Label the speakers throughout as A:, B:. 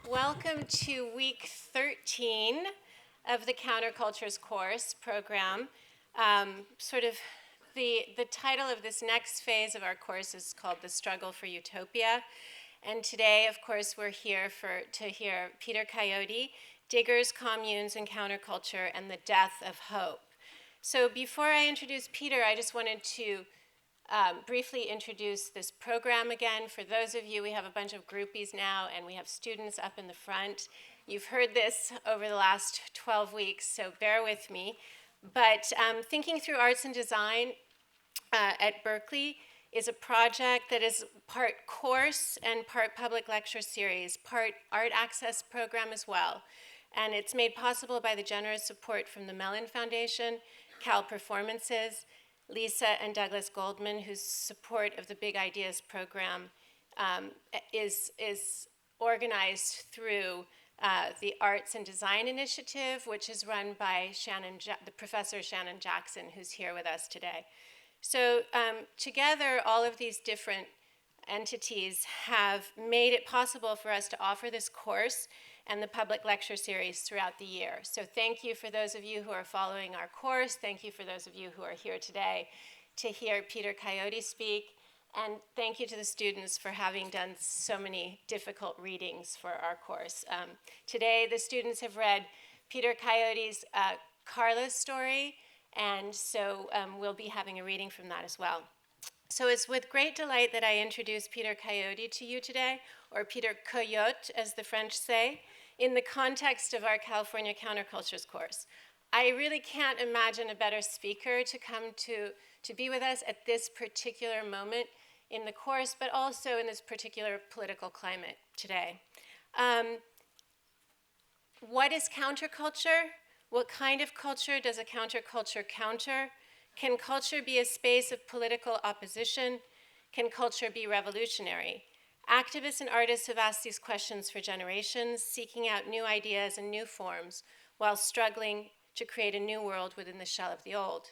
A: Welcome to week 13 of the Countercultures course program. The title of this next phase of our course is called The Struggle for Utopia. And today, of course, we're here to hear Peter Coyote, Diggers, Communes and Counterculture, and the Death of Hope. So before I introduce Peter, I just wanted to briefly introduce this program again. For those of you, we have a bunch of groupies now, and we have students up in the front. You've heard this over the last 12 weeks, so bear with me. But Thinking Through Arts and Design at Berkeley is a project that is part course and part public lecture series, part art access program as well. And it's made possible by the generous support from the Mellon Foundation, Cal Performances, Lisa and Douglas Goldman, whose support of the Big Ideas program is organized through the Arts and Design Initiative, which is run by the Professor Shannon Jackson, who's here with us today. So together, all of these different entities have made it possible for us to offer this course and the public lecture series throughout the year. So thank you for those of you who are following our course. Thank you for those of you who are here today to hear Peter Coyote speak. And thank you to the students for having done so many difficult readings for our course. Today, the students have read Peter Coyote's Carla story, and so we'll be having a reading from that as well. So it's with great delight that I introduce Peter Coyote to you today, or Peter Coyote, as the French say, in the context of our California Countercultures course. I really can't imagine a better speaker to come to be with us at this particular moment in the course, but also in this particular political climate today. What is counterculture? What kind of culture does a counterculture counter? Can culture be a space of political opposition? Can culture be revolutionary? Activists and artists have asked these questions for generations, seeking out new ideas and new forms while struggling to create a new world within the shell of the old.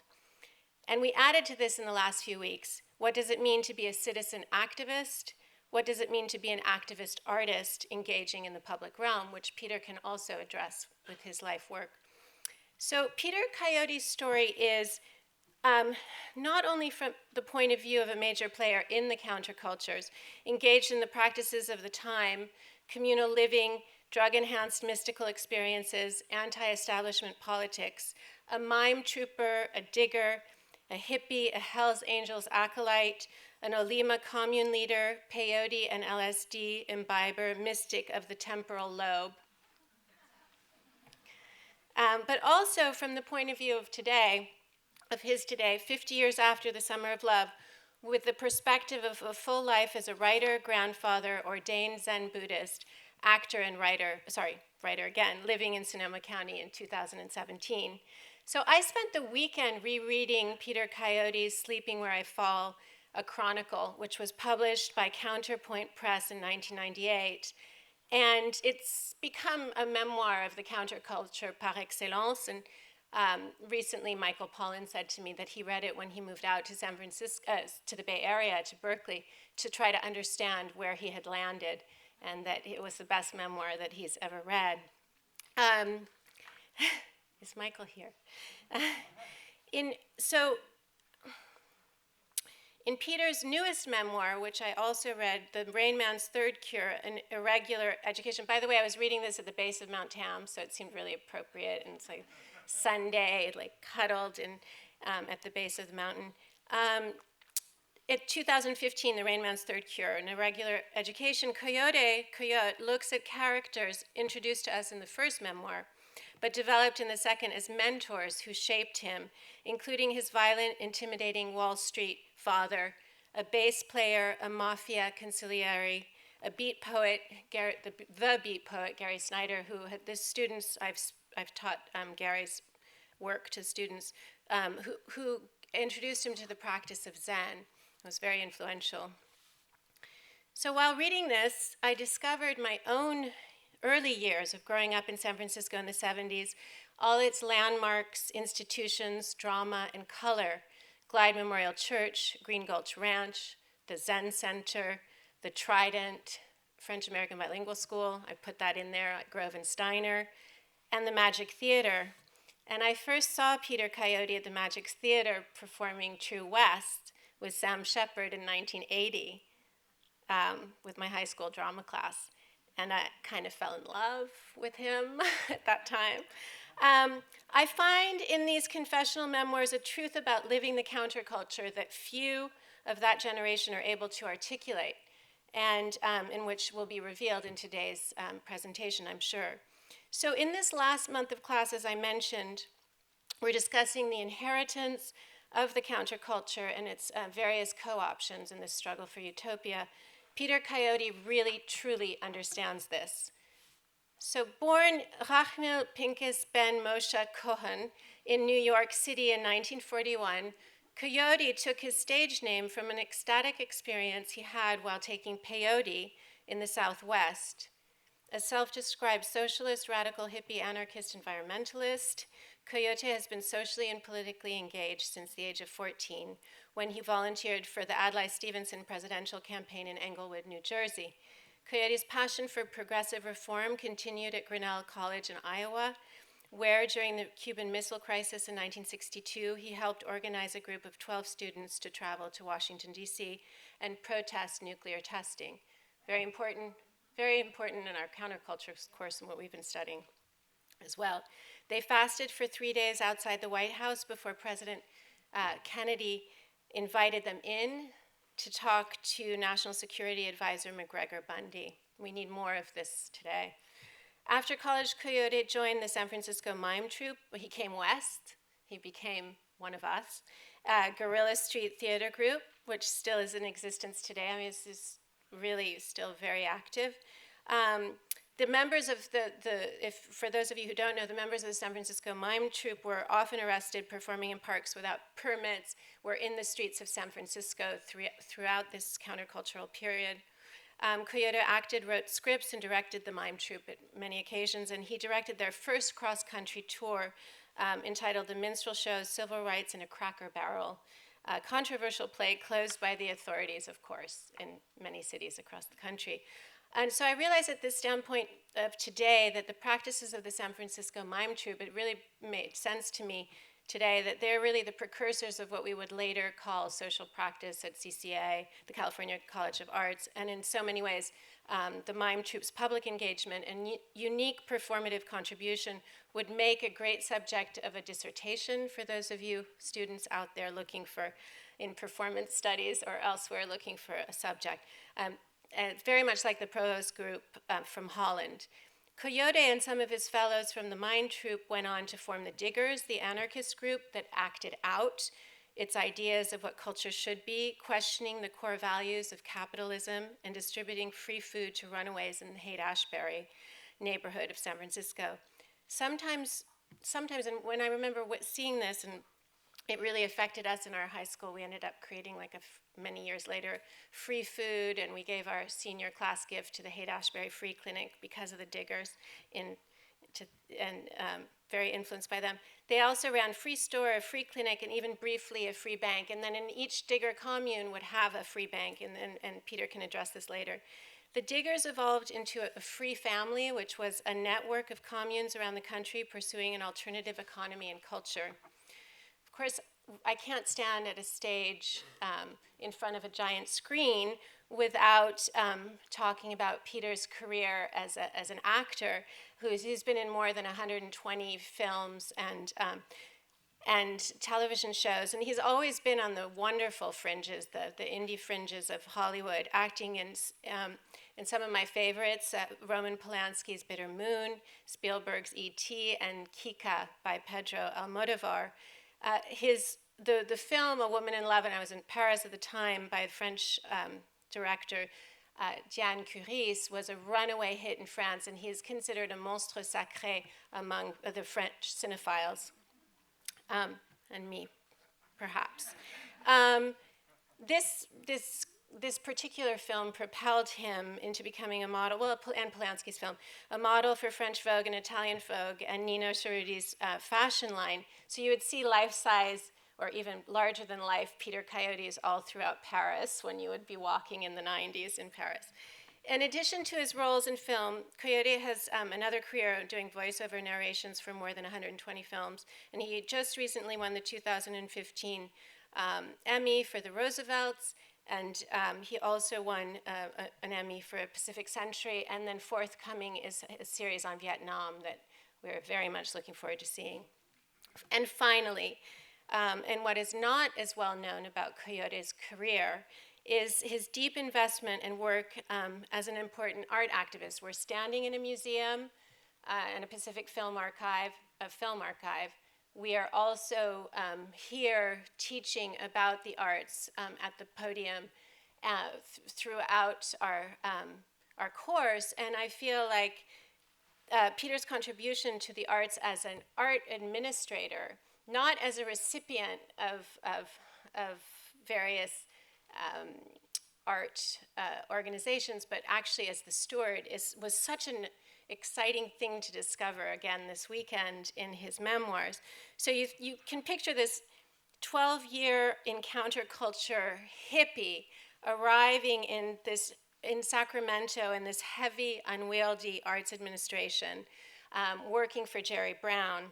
A: And we added to this in the last few weeks. What does it mean to be a citizen activist? What does it mean to be an activist artist engaging in the public realm, which Peter can also address with his life work. So Peter Coyote's story is not only from the point of view of a major player in the countercultures, engaged in the practices of the time, communal living, drug-enhanced mystical experiences, anti-establishment politics, a mime trooper, a digger, a hippie, a Hells Angels acolyte, an Olima commune leader, peyote and LSD imbiber, mystic of the temporal lobe. But also from the point of view of today, of his today, 50 years after the Summer of Love, with the perspective of a full life as a writer, grandfather, ordained Zen Buddhist, actor and writer again, living in Sonoma County in 2017. So I spent the weekend rereading Peter Coyote's Sleeping Where I Fall, a chronicle, which was published by Counterpoint Press in 1998. And it's become a memoir of the counterculture par excellence. And recently, Michael Pollan said to me that he read it when he moved out to San Francisco, to the Bay Area, to Berkeley, to try to understand where he had landed, and that it was the best memoir that he's ever read. Is Michael here? In Peter's newest memoir, which I also read, The Rainman's Third Cure, An Irregular Education. By the way, I was reading this at the base of Mount Tam, so it seemed really appropriate, and it's like Sunday, like cuddled at the base of the mountain. In 2015, The Rainman's Third Cure, An Irregular Education, Coyote looks at characters introduced to us in the first memoir, but developed in the second as mentors who shaped him, including his violent, intimidating Wall Street father, a bass player, a mafia consigliere, a beat poet, the beat poet, Gary Snyder, who had the students, I've taught Gary's work to students, who introduced him to the practice of Zen. It was very influential. So while reading this, I discovered my own early years of growing up in San Francisco in the 70s, all its landmarks, institutions, drama, and color, Glide Memorial Church, Green Gulch Ranch, the Zen Center, the Trident, French-American Bilingual School. I put that in there at Grove and Steiner, and the Magic Theater. And I first saw Peter Coyote at the Magic Theater performing True West with Sam Shepard in 1980 with my high school drama class. And I kind of fell in love with him at that time. I find in these confessional memoirs a truth about living the counterculture that few of that generation are able to articulate, and in which will be revealed in today's presentation, I'm sure. So in this last month of class, as I mentioned, we're discussing the inheritance of the counterculture and its various co-options in this struggle for utopia. Peter Coyote really, truly understands this. So born Rachmil Pincus ben Moshe Cohen in New York City in 1941, Coyote took his stage name from an ecstatic experience he had while taking peyote in the Southwest. A self-described socialist, radical, hippie, anarchist, environmentalist, Coyote has been socially and politically engaged since the age of 14, when he volunteered for the Adlai Stevenson presidential campaign in Englewood, New Jersey. Coyote's passion for progressive reform continued at Grinnell College in Iowa, where during the Cuban Missile Crisis in 1962, he helped organize a group of 12 students to travel to Washington, D.C. and protest nuclear testing. Very important in our counterculture course and what we've been studying as well. They fasted for 3 days outside the White House before President Kennedy invited them in to talk to National Security Advisor McGregor Bundy. We need more of this today. After college, Coyote joined the San Francisco Mime Troupe. He came west. He became one of us. Guerrilla Street Theater Group, which still is in existence today. I mean, this is really still very active. The members of for those of you who don't know, the members of the San Francisco Mime Troupe were often arrested performing in parks without permits, were in the streets of San Francisco throughout this countercultural period. Coyote acted, wrote scripts, and directed the Mime Troupe at many occasions, and he directed their first cross-country tour entitled The Minstrel Shows, Civil Rights, and a Cracker Barrel, a controversial play closed by the authorities, of course, in many cities across the country. And so I realized at this standpoint of today that the practices of the San Francisco Mime Troupe, it really made sense to me today that they're really the precursors of what we would later call social practice at CCA, the California College of Arts, and in so many ways, the Mime Troupe's public engagement and unique performative contribution would make a great subject of a dissertation for those of you students out there looking for, in performance studies or elsewhere, looking for a subject. Very much like the Provost group from Holland. Coyote and some of his fellows from the Mime Troupe went on to form the Diggers, the anarchist group that acted out its ideas of what culture should be, questioning the core values of capitalism and distributing free food to runaways in the Haight-Ashbury neighborhood of San Francisco. Sometimes, and when I remember seeing this, and it really affected us in our high school, we ended up creating many years later, free food, and we gave our senior class gift to the Haight-Ashbury Free Clinic because of the Diggers, very influenced by them. They also ran free store, a free clinic, and even briefly a free bank. And then in each Digger commune would have a free bank, and Peter can address this later. The Diggers evolved into a free family, which was a network of communes around the country pursuing an alternative economy and culture. Of course, I can't stand at a stage in front of a giant screen without talking about Peter's career as an actor, who's been in more than 120 films and television shows, and he's always been on the wonderful fringes, the indie fringes of Hollywood, acting in some of my favorites, Roman Polanski's Bitter Moon, Spielberg's E.T., and Kika by Pedro Almodovar. The film A Woman in Love, and I was in Paris at the time, by French director Diane Curis, was a runaway hit in France, and he is considered a monstre sacré among the French cinephiles, and me, perhaps. This particular film propelled him into becoming a model, and Polanski's film, a model for French Vogue and Italian Vogue, and Nino Ceruti's fashion line. So you would see life-size, or even larger-than-life Peter Coyotes all throughout Paris when you would be walking in the 90s in Paris. In addition to his roles in film, Coyote has another career doing voiceover narrations for more than 120 films, and he just recently won the 2015 Emmy for the Roosevelts, and he also won an Emmy for Pacific Century, and then forthcoming is a series on Vietnam that we're very much looking forward to seeing. And finally, and what is not as well known about Coyote's career is his deep investment and work as an important art activist. We're standing in a museum and a Pacific Film Archive, a film archive. We are also here teaching about the arts at the podium throughout our course, and I feel like Peter's contribution to the arts as an art administrator, not as a recipient of various art organizations, but actually as the steward, was such an exciting thing to discover again this weekend in his memoirs. So you can picture this 12-year in counterculture hippie arriving in Sacramento in this heavy, unwieldy arts administration, working for Jerry Brown.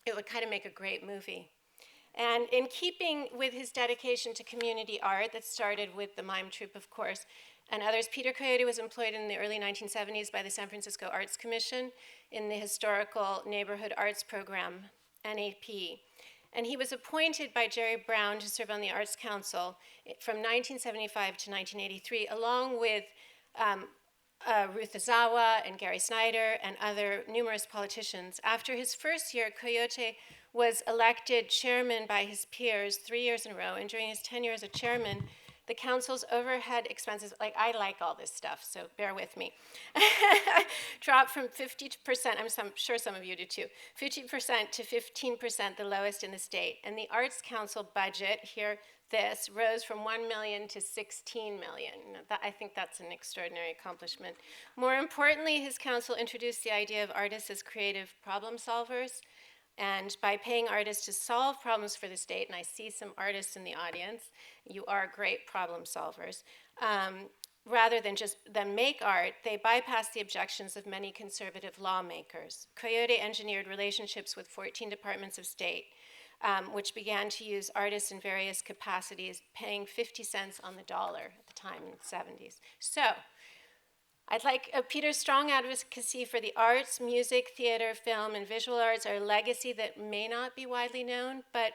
A: It would kind of make a great movie. And in keeping with his dedication to community art that started with the Mime troupe, of course, and others, Peter Coyote was employed in the early 1970s by the San Francisco Arts Commission in the Historical Neighborhood Arts Program, NAP. And he was appointed by Jerry Brown to serve on the Arts Council from 1975 to 1983, along with Ruth Azawa and Gary Snyder and other numerous politicians. After his first year, Coyote was elected chairman by his peers 3 years in a row, and during his tenure as a chairman, the council's overhead expenses, like I like all this stuff, so bear with me, dropped from 50%, I'm sure some of you do too, 50% to 15%, the lowest in the state. And the Arts Council budget, here this, rose from 1 million to 16 million. I think that's an extraordinary accomplishment. More importantly, his council introduced the idea of artists as creative problem solvers. And by paying artists to solve problems for the state, and I see some artists in the audience, you are great problem solvers, rather than just make art, they bypassed the objections of many conservative lawmakers. Coyote engineered relationships with 14 departments of state, which began to use artists in various capacities, paying 50 cents on the dollar at the time in the 70s. So, I'd like Peter's strong advocacy for the arts, music, theater, film, and visual arts are a legacy that may not be widely known, but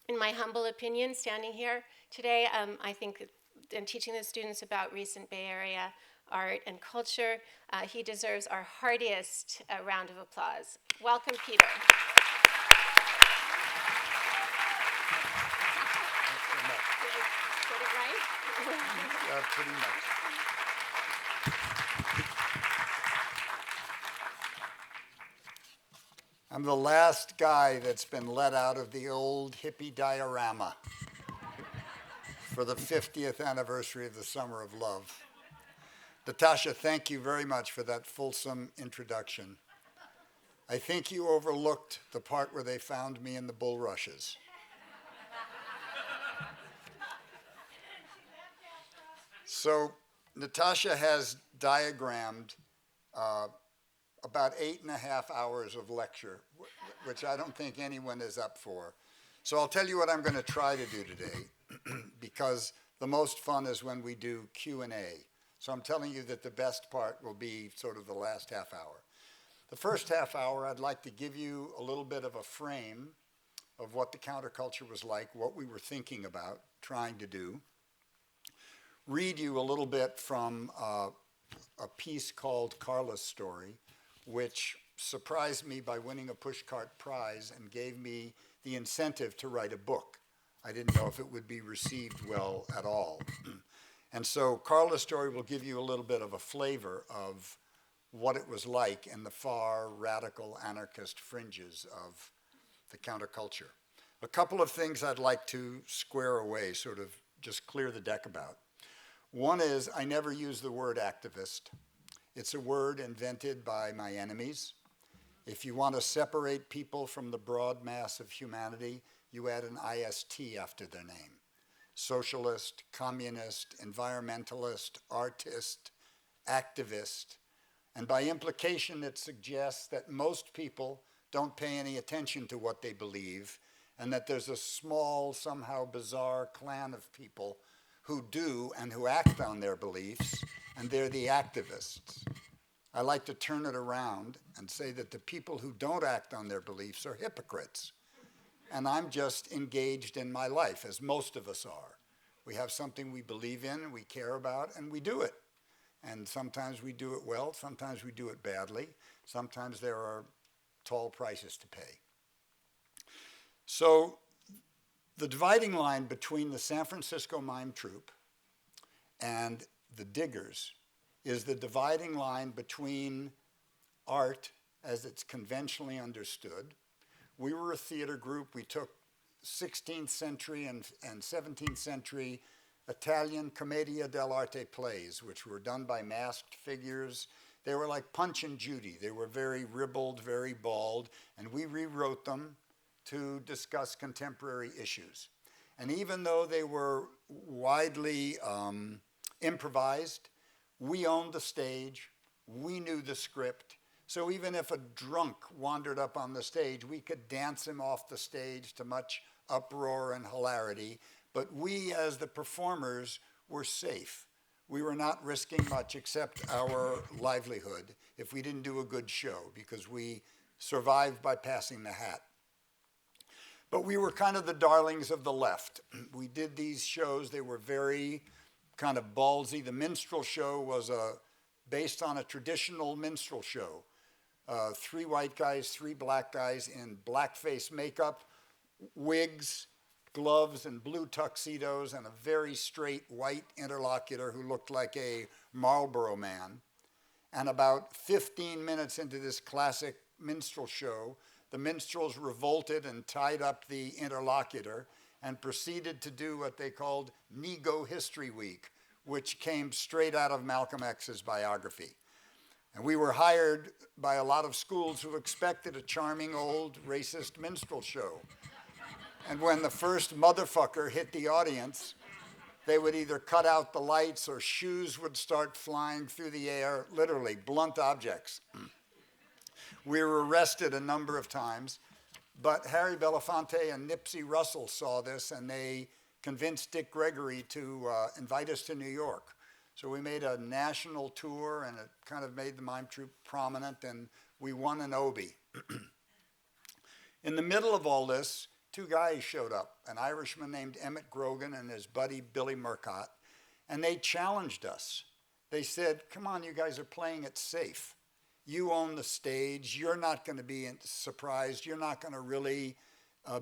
A: in my humble opinion, standing here today, I think in teaching the students about recent Bay Area art and culture, he deserves our heartiest round of applause. Welcome, Peter. Did it right?
B: Pretty much. I'm the last guy that's been let out of the old hippie diorama for the 50th anniversary of the Summer of Love. Natasha, thank you very much for that fulsome introduction. I think you overlooked the part where they found me in the bulrushes. So Natasha has diagrammed about 8.5 hours of lecture, which I don't think anyone is up for. So I'll tell you what I'm going to try to do today, because the most fun is when we do Q&A. So I'm telling you that the best part will be sort of the last half hour. The first half hour, I'd like to give you a little bit of a frame of what the counterculture was like, what we were thinking about, trying to do. Read you a little bit from a piece called Carla's Story, which surprised me by winning a pushcart prize and gave me the incentive to write a book. I didn't know if it would be received well at all. And so Carla's Story will give you a little bit of a flavor of what it was like in the far radical anarchist fringes of the counterculture. A couple of things I'd like to square away, sort of just clear the deck about. One is I never use the word activist. It's a word invented by my enemies. If you want to separate people from the broad mass of humanity, you add an IST after their name. Socialist, communist, environmentalist, artist, activist, and by implication it suggests that most people don't pay any attention to what they believe, and that there's a small, somehow bizarre clan of people who do and who act on their beliefs, and they're the activists. I like to turn it around and say that the people who don't act on their beliefs are hypocrites. And I'm just engaged in my life, as most of us are. We have something we believe in and we care about, and we do it. And sometimes we do it well, sometimes we do it badly, sometimes there are tall prices to pay. So the dividing line between the San Francisco Mime Troupe and the Diggers is the dividing line between art as it's conventionally understood. We were a theater group. We took 16th century and 17th century Italian commedia dell'arte plays, which were done by masked figures. They were like Punch and Judy. They were very ribald, very bald, and we rewrote them to discuss contemporary issues. And even though they were widely improvised, we owned the stage, we knew the script, so even if a drunk wandered up on the stage, we could dance him off the stage to much uproar and hilarity, but we as the performers were safe. We were not risking much except our livelihood if we didn't do a good show, because we survived by passing the hat. But we were kind of the darlings of the left. We did these shows, they were very kind of ballsy. The minstrel show was based on a traditional minstrel show. 3 white guys, 3 black guys in blackface makeup, wigs, gloves, and blue tuxedos, and a very straight white interlocutor who looked like a Marlboro man. And about 15 minutes into this classic minstrel show, the minstrels revolted and tied up the interlocutor and proceeded to do what they called Nego History Week, which came straight out of Malcolm X's biography. And we were hired by a lot of schools who expected a charming old racist minstrel show. And when the first motherfucker hit the audience, they would either cut out the lights or shoes would start flying through the air, literally blunt objects. We were arrested a number of times, but Harry Belafonte and Nipsey Russell saw this and they convinced Dick Gregory to invite us to New York. So we made a national tour and it kind of made the Mime Troupe prominent, and we won an Obie. In the middle of all this, 2 guys showed up, an Irishman named Emmett Grogan and his buddy Billy Murcott, and they challenged us. They said, come on, you guys are playing it safe. You own the stage, you're not going to be surprised, you're not going to really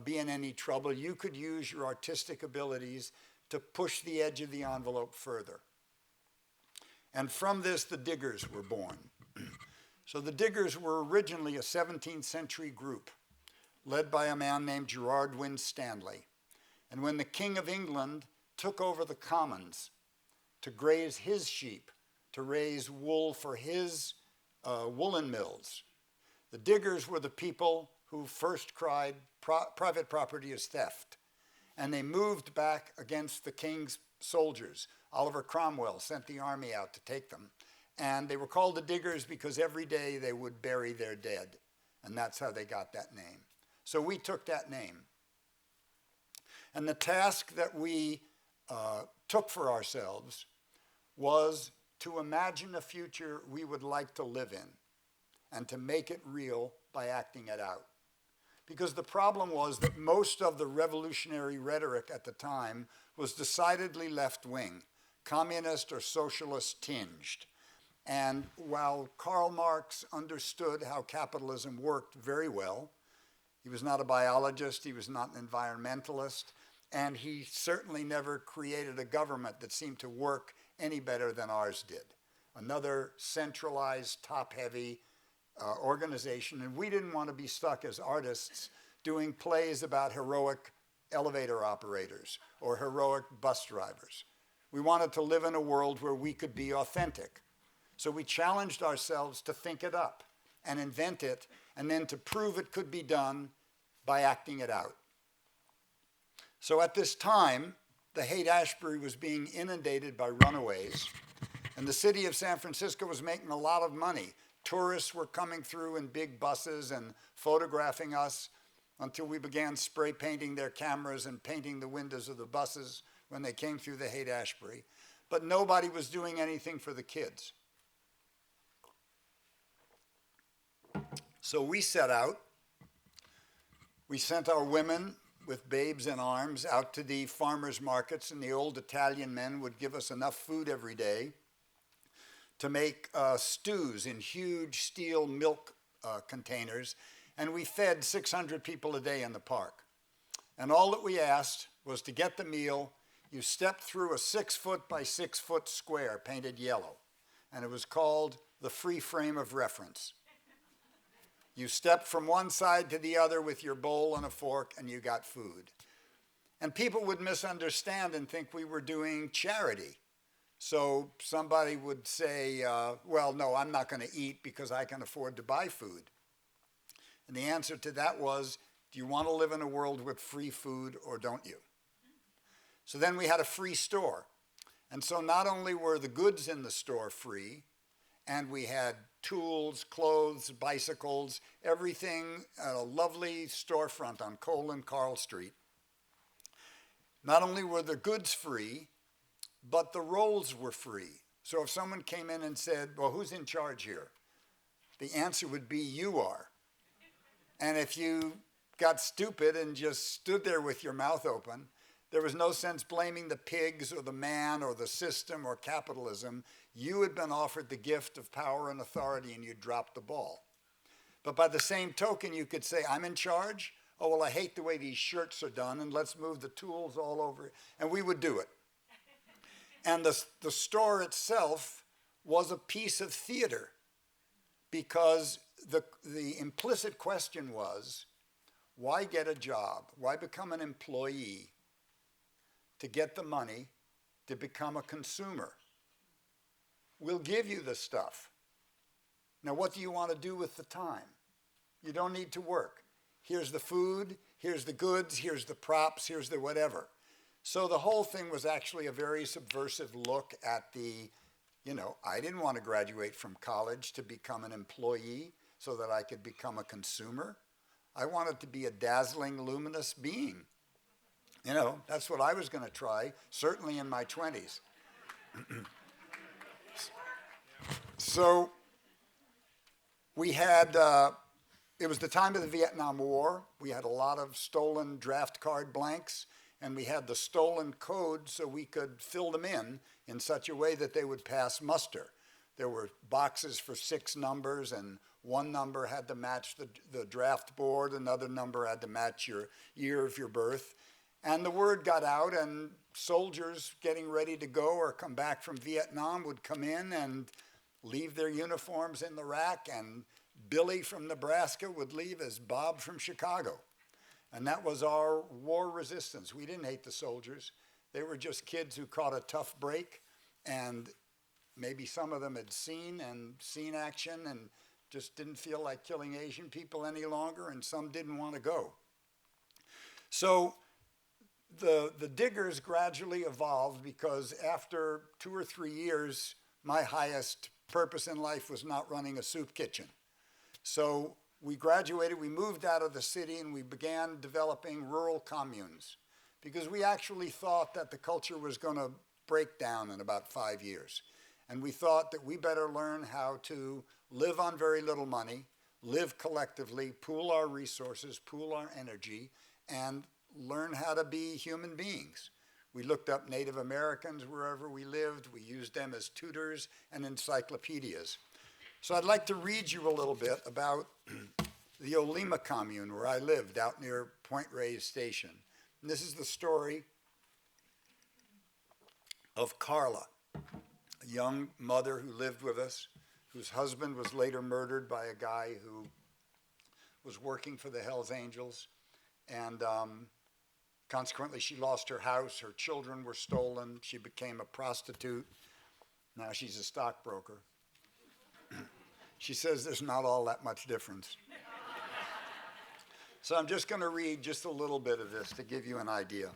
B: be in any trouble. You could use your artistic abilities to push the edge of the envelope further. And from this, the Diggers were born. So the Diggers were originally a 17th century group led by a man named Gerard Winstanley. And when the King of England took over the commons to graze his sheep, to raise wool for his woolen mills, the Diggers were the people who first cried private property is theft. And they moved back against the king's soldiers. Oliver Cromwell sent the army out to take them. And they were called the Diggers because every day they would bury their dead. And that's how they got that name. So we took that name. And the task that we took for ourselves was to imagine a future we would like to live in and to make it real by acting it out. Because the problem was that most of the revolutionary rhetoric at the time was decidedly left-wing, communist or socialist tinged. And while Karl Marx understood how capitalism worked very well, he was not a biologist, he was not an environmentalist, and he certainly never created a government that seemed to work any better than ours did. Another centralized, top-heavy organization, and we didn't want to be stuck as artists doing plays about heroic elevator operators or heroic bus drivers. We wanted to live in a world where we could be authentic. So we challenged ourselves to think it up and invent it, and then to prove it could be done by acting it out. So at this time, the Haight-Ashbury was being inundated by runaways, And the city of San Francisco was making a lot of money. Tourists were coming through in big buses and photographing us until we began spray painting their cameras and painting the windows of the buses when they came through the Haight-Ashbury. But nobody was doing anything for the kids. So we set out. We sent our women with babes in arms out to the farmers' markets, and the old Italian men would give us enough food every day to make stews in huge steel milk containers, and we fed 600 people a day in the park. And all that we asked was to get the meal. You stepped through a 6-foot by 6-foot square painted yellow, and it was called the free frame of reference. You stepped from one side to the other with your bowl and a fork, and you got food. And people would misunderstand and think we were doing charity. So somebody would say, well, no, I'm not going to eat because I can afford to buy food. And the answer to that was, do you want to live in a world with free food or don't you? So then we had a free store. And so not only were the goods in the store free, and we had tools, clothes, bicycles, everything at a lovely storefront on Cole and Carl Street. Not only were the goods free, but the roles were free. So if someone came in and said, well, who's in charge here? The answer would be, you are. And if you got stupid and just stood there with your mouth open, there was no sense blaming the pigs or the man or the system or capitalism. You had been offered the gift of power and authority and you dropped the ball. But by the same token, you could say, I'm in charge. Oh, well, I hate the way these shirts are done, and let's move the tools all over. And we would do it. And the store itself was a piece of theater, because the implicit question was, why get a job? Why become an employee to get the money to become a consumer? We'll give you the stuff. Now, what do you want to do with the time? You don't need to work. Here's the food, here's the goods, here's the props, here's the whatever. So the whole thing was actually a very subversive look at the, I didn't want to graduate from college to become an employee so that I could become a consumer. I wanted to be a dazzling, luminous being. That's what I was going to try, certainly in my 20s. So we had, it was the time of the Vietnam War. We had a lot of stolen draft card blanks, and we had the stolen code so we could fill them in such a way that they would pass muster. There were boxes for 6 numbers, and one number had to match the draft board, another number had to match your year of your birth. And the word got out, and soldiers getting ready to go or come back from Vietnam would come in and leave their uniforms in the rack, and Billy from Nebraska would leave as Bob from Chicago. And that was our war resistance. We didn't hate the soldiers. They were just kids who caught a tough break, and maybe some of them had seen action and just didn't feel like killing Asian people any longer, and some didn't want to go. So the diggers gradually evolved, because after 2 or 3 years, my highest purpose in life was not running a soup kitchen. So we graduated, we moved out of the city, and we began developing rural communes, because we actually thought that the culture was going to break down in about 5 years. And we thought that we better learn how to live on very little money, live collectively, pool our resources, pool our energy, and learn how to be human beings. We looked up Native Americans wherever we lived. We used them as tutors and encyclopedias. So I'd like to read you a little bit about the Olima commune where I lived out near Point Reyes Station. And this is the story of Carla, a young mother who lived with us, whose husband was later murdered by a guy who was working for the Hells Angels. And consequently, she lost her house, her children were stolen, she became a prostitute. Now she's a stockbroker. She says there's not all that much difference. So I'm just going to read just a little bit of this to give you an idea.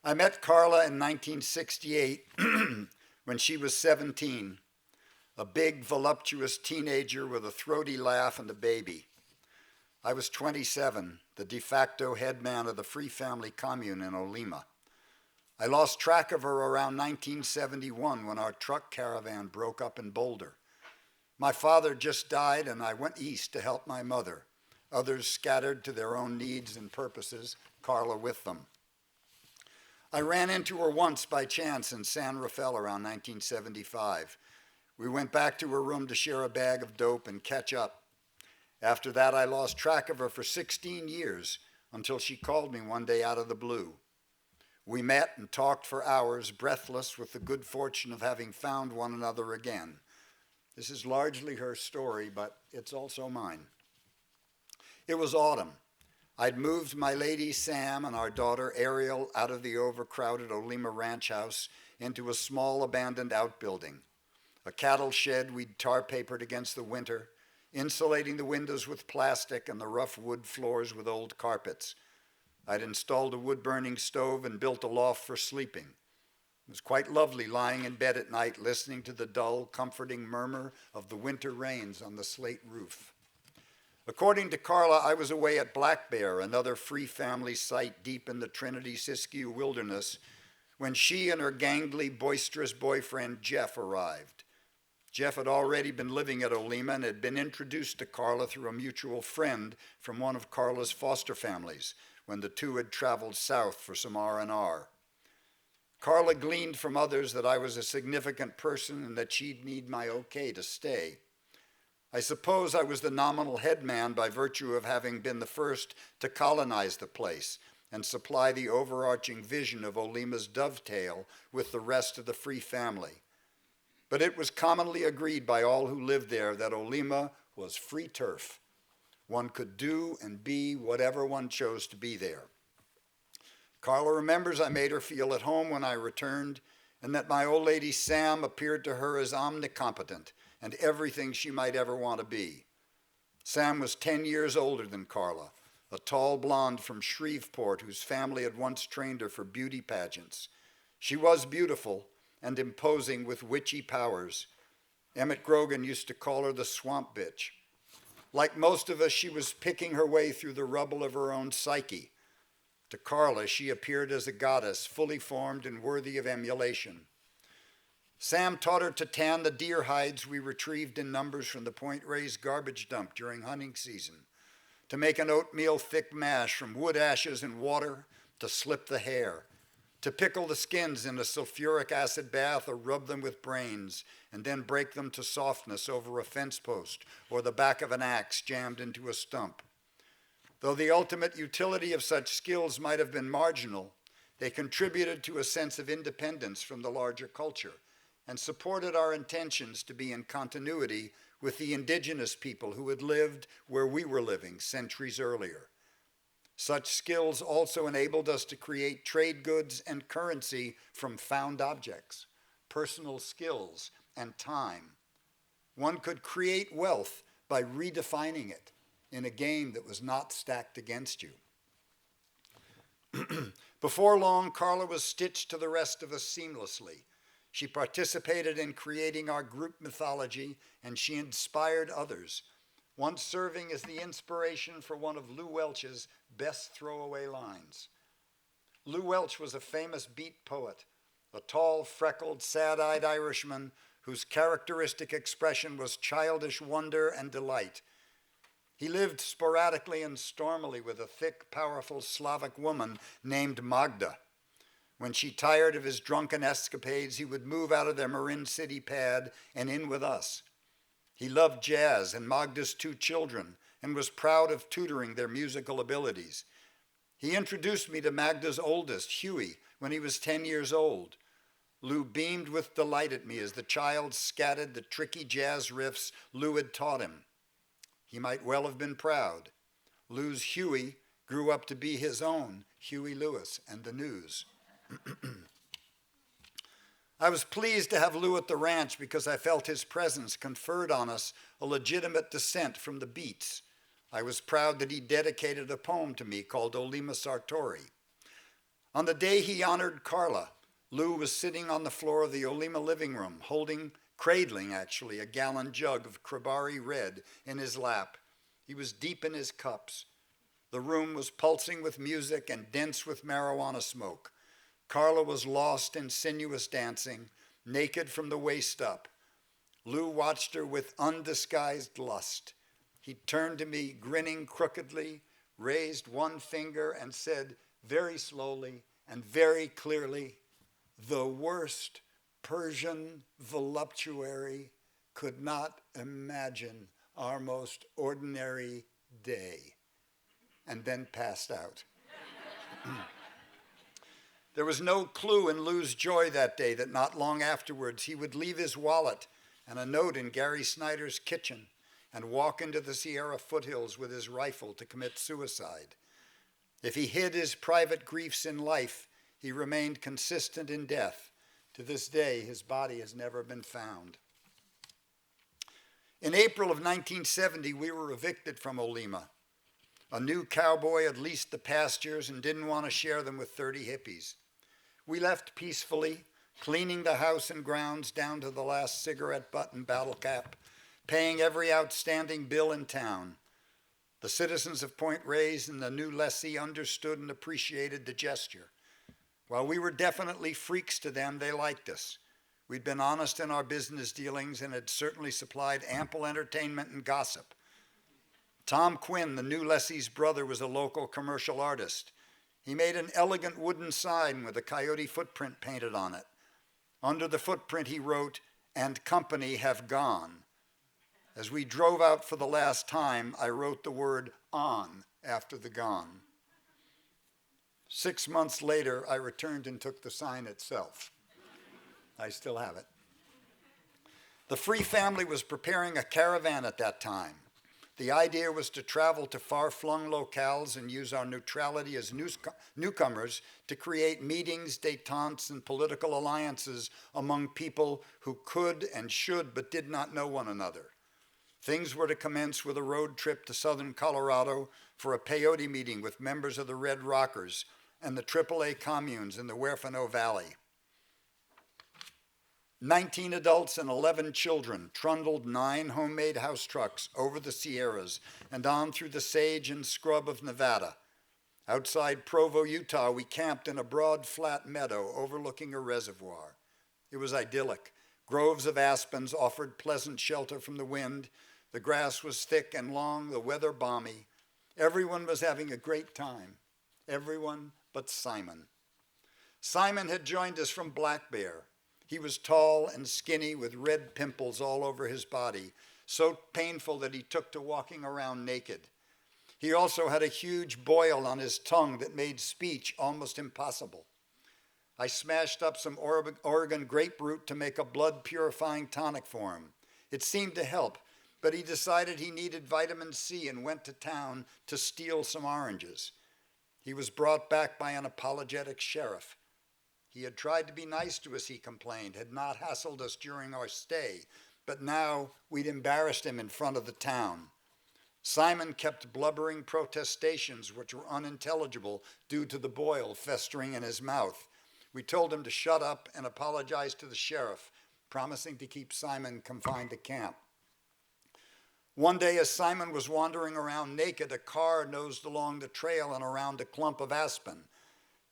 B: I met Carla in 1968 when she was 17, a big, voluptuous teenager with a throaty laugh and a baby. I was 27, the de facto head man of the Free Family Commune in Olima. I lost track of her around 1971 when our truck caravan broke up in Boulder. My father just died and I went east to help my mother. Others scattered to their own needs and purposes, Carla with them. I ran into her once by chance in San Rafael around 1975. We went back to her room to share a bag of dope and catch up. After that, I lost track of her for 16 years until she called me one day out of the blue. We met and talked for hours, breathless with the good fortune of having found one another again. This is largely her story, but it's also mine. It was autumn. I'd moved my lady Sam and our daughter Ariel out of the overcrowded Olima ranch house into a small abandoned outbuilding, a cattle shed we'd tar-papered against the winter, insulating the windows with plastic and the rough wood floors with old carpets. I'd installed a wood-burning stove and built a loft for sleeping. It was quite lovely lying in bed at night, listening to the dull, comforting murmur of the winter rains on the slate roof. According to Carla, I was away at Black Bear, another Free Family site deep in the Trinity-Siskiyou wilderness, when she and her gangly, boisterous boyfriend, Jeff, arrived. Jeff had already been living at Olima and had been introduced to Carla through a mutual friend from one of Carla's foster families when the two had traveled south for some R&R. Carla gleaned from others that I was a significant person and that she'd need my okay to stay. I suppose I was the nominal head man by virtue of having been the first to colonize the place and supply the overarching vision of Olima's dovetail with the rest of the Free Family. But it was commonly agreed by all who lived there that Olima was free turf. One could do and be whatever one chose to be there. Carla remembers I made her feel at home when I returned, and that my old lady Sam appeared to her as omnicompetent and everything she might ever want to be. Sam was 10 years older than Carla, a tall blonde from Shreveport whose family had once trained her for beauty pageants. She was beautiful and imposing with witchy powers. Emmett Grogan used to call her the swamp bitch. Like most of us, she was picking her way through the rubble of her own psyche. To Carla, she appeared as a goddess, fully formed and worthy of emulation. Sam taught her to tan the deer hides we retrieved in numbers from the Point Reyes garbage dump during hunting season, to make an oatmeal thick mash from wood ashes and water, to slip the hair, to pickle the skins in a sulfuric acid bath or rub them with brains, and then break them to softness over a fence post or the back of an axe jammed into a stump. Though the ultimate utility of such skills might have been marginal, they contributed to a sense of independence from the larger culture and supported our intentions to be in continuity with the indigenous people who had lived where we were living centuries earlier. Such skills also enabled us to create trade goods and currency from found objects, personal skills, and time. One could create wealth by redefining it in a game that was not stacked against you. Before long, Carla was stitched to the rest of us seamlessly. She participated in creating our group mythology, and she inspired others, once serving as the inspiration for one of Lew Welch's best throwaway lines. Lew Welch was a famous beat poet, a tall, freckled, sad-eyed Irishman whose characteristic expression was childish wonder and delight. He lived sporadically and stormily with a thick, powerful Slavic woman named Magda. When she tired of his drunken escapades, he would move out of their Marin City pad and in with us. He loved jazz and Magda's two children and was proud of tutoring their musical abilities. He introduced me to Magda's oldest, Huey, when he was 10 years old. Lew beamed with delight at me as the child scattered the tricky jazz riffs Lew had taught him. He might well have been proud. Lew's Huey grew up to be his own Huey Lewis and the News. I was pleased to have Lew at the ranch because I felt his presence conferred on us a legitimate descent from the Beats. I was proud that he dedicated a poem to me called Olima Sartori. On the day he honored Carla, Lou was sitting on the floor of the Olima living room, cradling a gallon jug of Krabari Red in his lap. He was deep in his cups. The room was pulsing with music and dense with marijuana smoke. Carla was lost in sinuous dancing, naked from the waist up. Lou watched her with undisguised lust. He turned to me, grinning crookedly, raised one finger and said very slowly and very clearly, "The worst Persian voluptuary could not imagine our most ordinary day," and then passed out. There was no clue in Lou's joy that day that not long afterwards he would leave his wallet and a note in Gary Snyder's kitchen and walk into the Sierra foothills with his rifle to commit suicide. If he hid his private griefs in life, he remained consistent in death. To this day, his body has never been found. In April of 1970, we were evicted from Olima. A new cowboy had leased the pastures and didn't want to share them with 30 hippies. We left peacefully, cleaning the house and grounds down to the last cigarette butt and battle cap, paying every outstanding bill in town. The citizens of Point Reyes and the new lessee understood and appreciated the gesture. While we were definitely freaks to them, they liked us. We'd been honest in our business dealings and had certainly supplied ample entertainment and gossip. Tom Quinn, the new lessee's brother, was a local commercial artist. He made an elegant wooden sign with a coyote footprint painted on it. Under the footprint he wrote, "And company have gone." As we drove out for the last time, I wrote the word "on" after the gone. 6 months later, I returned and took the sign itself. I still have it. The Free family was preparing a caravan at that time. The idea was to travel to far-flung locales and use our neutrality as newcomers to create meetings, détentes, and political alliances among people who could and should but did not know one another. Things were to commence with a road trip to southern Colorado for a peyote meeting with members of the Red Rockers and the AAA communes in the Rappeneau Valley. 19 adults and 11 children trundled 9 homemade house trucks over the Sierras and on through the sage and scrub of Nevada. Outside Provo, Utah, we camped in a broad, flat meadow overlooking a reservoir. It was idyllic. Groves of aspens offered pleasant shelter from the wind. The grass was thick and long, the weather balmy. Everyone was having a great time. Everyone but Simon. Simon had joined us from Black Bear. He was tall and skinny with red pimples all over his body, so painful that he took to walking around naked. He also had a huge boil on his tongue that made speech almost impossible. I smashed up some Oregon grapefruit to make a blood-purifying tonic for him. It seemed to help, but he decided he needed vitamin C and went to town to steal some oranges. He was brought back by an apologetic sheriff. He had tried to be nice to us, he complained, had not hassled us during our stay, but now we'd embarrassed him in front of the town. Simon kept blubbering protestations which were unintelligible due to the boil festering in his mouth. We told him to shut up and apologize to the sheriff, promising to keep Simon confined to camp. One day, as Simon was wandering around naked, a car nosed along the trail and around a clump of aspen.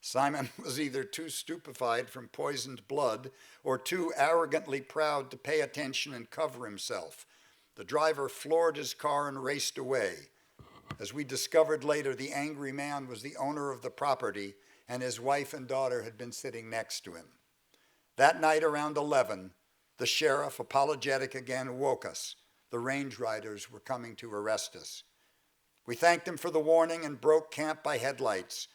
B: Simon was either too stupefied from poisoned blood or too arrogantly proud to pay attention and cover himself. The driver floored his car and raced away. As we discovered later, the angry man was the owner of the property, and his wife and daughter had been sitting next to him. That night around 11, the sheriff, apologetic again, woke us. The range riders were coming to arrest us. We thanked him for the warning and broke camp by headlights.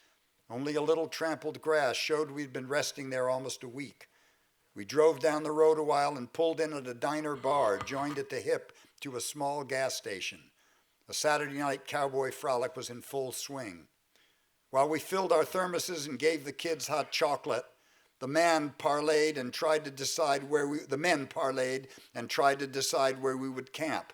B: Only a little trampled grass showed we'd been resting there almost a week. We drove down the road a while and pulled in at a diner bar, joined at the hip to a small gas station. A Saturday night cowboy frolic was in full swing. While we filled our thermoses and gave the kids hot chocolate, the men parlayed and tried to decide where we would camp.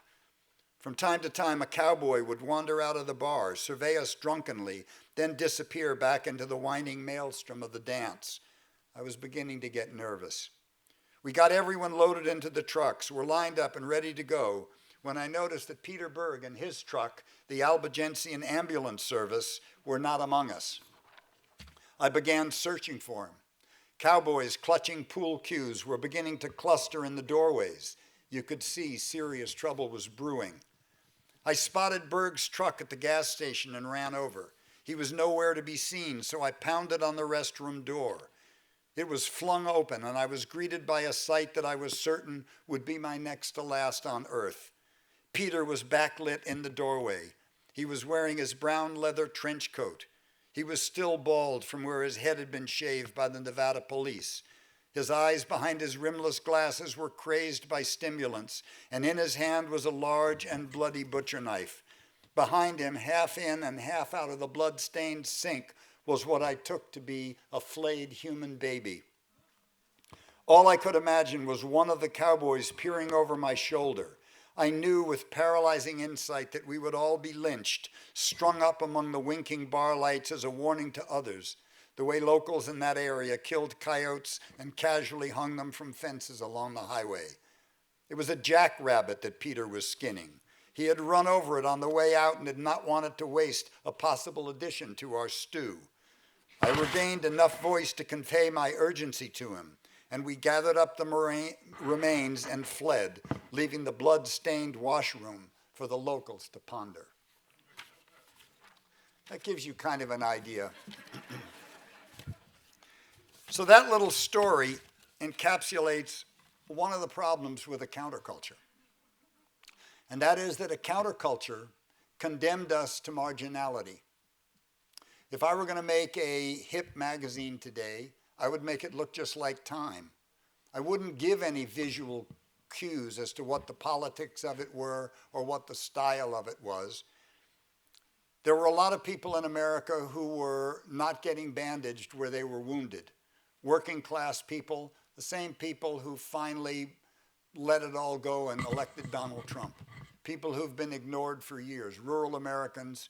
B: From time to time, a cowboy would wander out of the bar, survey us drunkenly, then disappear back into the winding maelstrom of the dance. I was beginning to get nervous. We got everyone loaded into the trucks, were lined up and ready to go, when I noticed that Peter Berg and his truck, the Albigensian Ambulance Service, were not among us. I began searching for him. Cowboys clutching pool cues were beginning to cluster in the doorways. You could see serious trouble was brewing. I spotted Berg's truck at the gas station and ran over. He was nowhere to be seen, so I pounded on the restroom door. It was flung open, and I was greeted by a sight that I was certain would be my next to last on earth. Peter was backlit in the doorway. He was wearing his brown leather trench coat. He was still bald from where his head had been shaved by the Nevada police. His eyes behind his rimless glasses were crazed by stimulants, and in his hand was a large and bloody butcher knife. Behind him, half in and half out of the blood-stained sink, was what I took to be a flayed human baby. All I could imagine was one of the cowboys peering over my shoulder. I knew with paralyzing insight that we would all be lynched, strung up among the winking bar lights as a warning to others, the way locals in that area killed coyotes and casually hung them from fences along the highway. It was a jackrabbit that Peter was skinning. He had run over it on the way out and had not wanted to waste a possible addition to our stew. I regained enough voice to convey my urgency to him, and we gathered up the remains and fled, leaving the blood-stained washroom for the locals to ponder. That gives you kind of an idea. So that little story encapsulates one of the problems with a counterculture. And that is that a counterculture condemned us to marginality. If I were going to make a hip magazine today, I would make it look just like Time. I wouldn't give any visual cues as to what the politics of it were or what the style of it was. There were a lot of people in America who were not getting bandaged where they were wounded. Working class people, the same people who finally let it all go and elected Donald Trump. People who've been ignored for years, rural Americans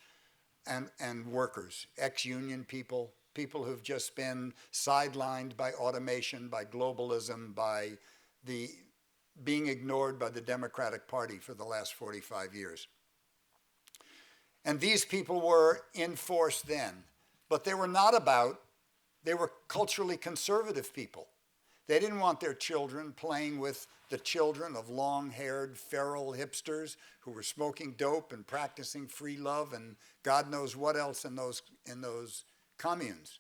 B: and workers, ex-union people, people who've just been sidelined by automation, by globalism, by the being ignored by the Democratic Party for the last 45 years. And these people were in force then, but they were they were culturally conservative people. They didn't want their children playing with the children of long-haired feral hipsters who were smoking dope and practicing free love and God knows what else in those communes.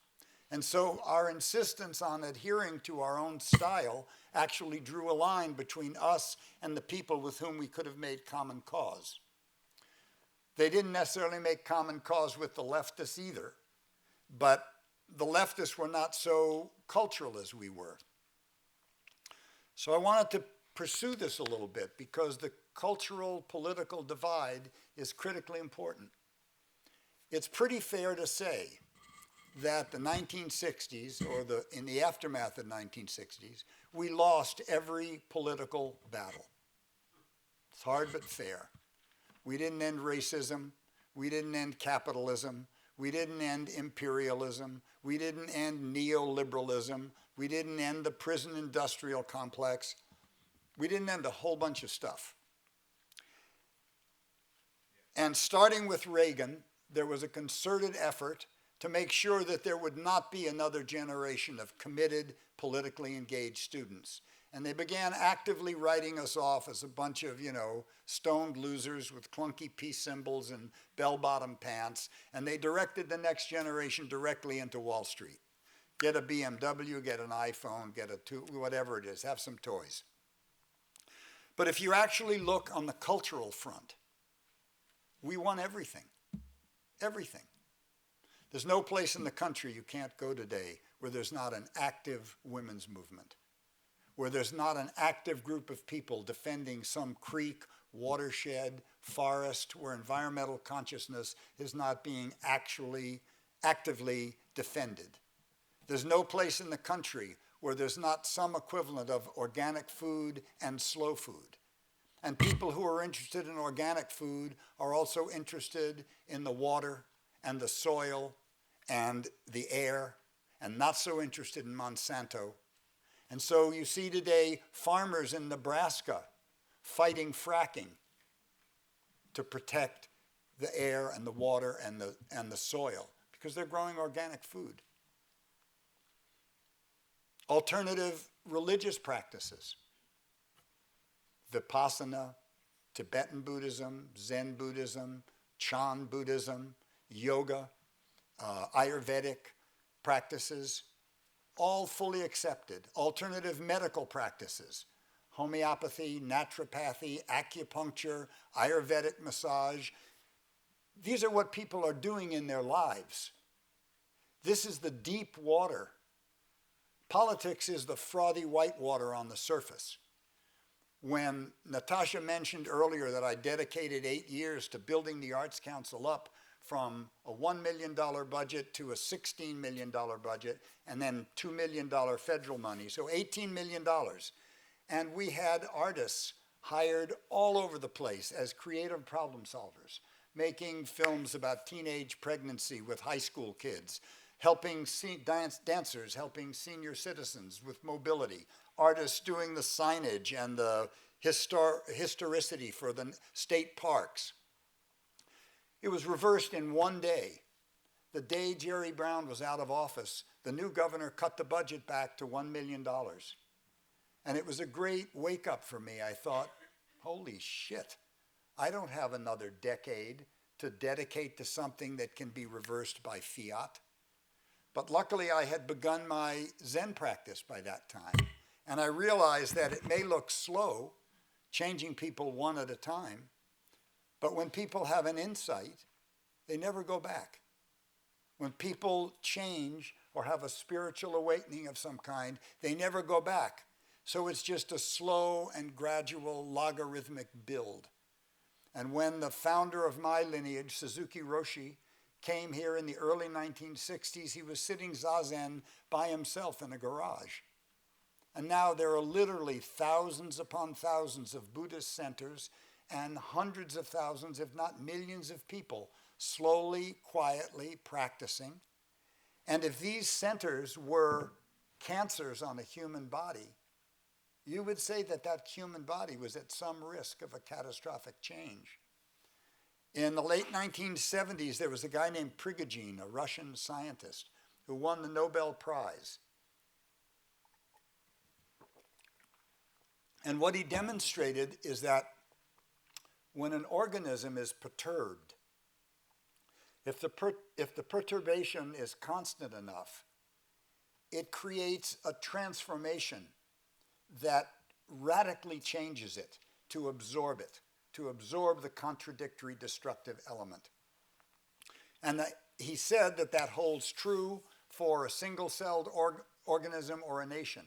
B: And so our insistence on adhering to our own style actually drew a line between us and the people with whom we could have made common cause. They didn't necessarily make common cause with the leftists either, but the leftists were not so cultural as we were. So I wanted to pursue this a little bit because the cultural political divide is critically important. It's pretty fair to say that the 1960s, or in the aftermath of the 1960s, we lost every political battle. It's hard but fair. We didn't end racism. We didn't end capitalism. We didn't end imperialism. We didn't end neoliberalism. We didn't end the prison industrial complex. We didn't end a whole bunch of stuff. And starting with Reagan, there was a concerted effort to make sure that there would not be another generation of committed, politically engaged students. And they began actively writing us off as a bunch of, stoned losers with clunky peace symbols and bell-bottom pants. And they directed the next generation directly into Wall Street. Get a BMW, get an iPhone, whatever it is, have some toys. But if you actually look on the cultural front, we won everything. Everything. There's no place in the country you can't go today where there's not an active women's movement, where there's not an active group of people defending some creek, watershed, forest, where environmental consciousness is not being actively defended. There's no place in the country where there's not some equivalent of organic food and slow food. And people who are interested in organic food are also interested in the water and the soil and the air, and not so interested in Monsanto. And so you see today farmers in Nebraska fighting fracking to protect the air and the water and the soil because they're growing organic food. Alternative religious practices. Vipassana, Tibetan Buddhism, Zen Buddhism, Chan Buddhism, yoga, Ayurvedic practices, all fully accepted. Alternative medical practices, homeopathy, naturopathy, acupuncture, Ayurvedic massage. These are what people are doing in their lives. This is the deep water. Politics is the frothy white water on the surface. When Natasha mentioned earlier that I dedicated 8 years to building the Arts Council up from a $1 million budget to a $16 million budget, and then $2 million federal money, so $18 million. And we had artists hired all over the place as creative problem solvers, making films about teenage pregnancy with high school kids, helping dancers, helping senior citizens with mobility, artists doing the signage and the historicity for the state parks. It was reversed in one day. The day Jerry Brown was out of office, the new governor cut the budget back to $1 million. And it was a great wake up for me. I thought, holy shit, I don't have another decade to dedicate to something that can be reversed by fiat. But luckily I had begun my Zen practice by that time. And I realized that it may look slow, changing people one at a time, but when people have an insight, they never go back. When people change or have a spiritual awakening of some kind, they never go back. So it's just a slow and gradual logarithmic build. And when the founder of my lineage, Suzuki Roshi, came here in the early 1960s, he was sitting zazen by himself in a garage. And now there are literally thousands upon thousands of Buddhist centers and hundreds of thousands, if not millions of people, slowly, quietly practicing. And if these centers were cancers on a human body, you would say that that human body was at some risk of a catastrophic change. In the late 1970s, there was a guy named Prigogine, a Russian scientist, who won the Nobel Prize. And what he demonstrated is that when an organism is perturbed, if the perturbation is constant enough, it creates a transformation that radically changes it to absorb the contradictory destructive element. And he said that that holds true for a single-celled organism or a nation.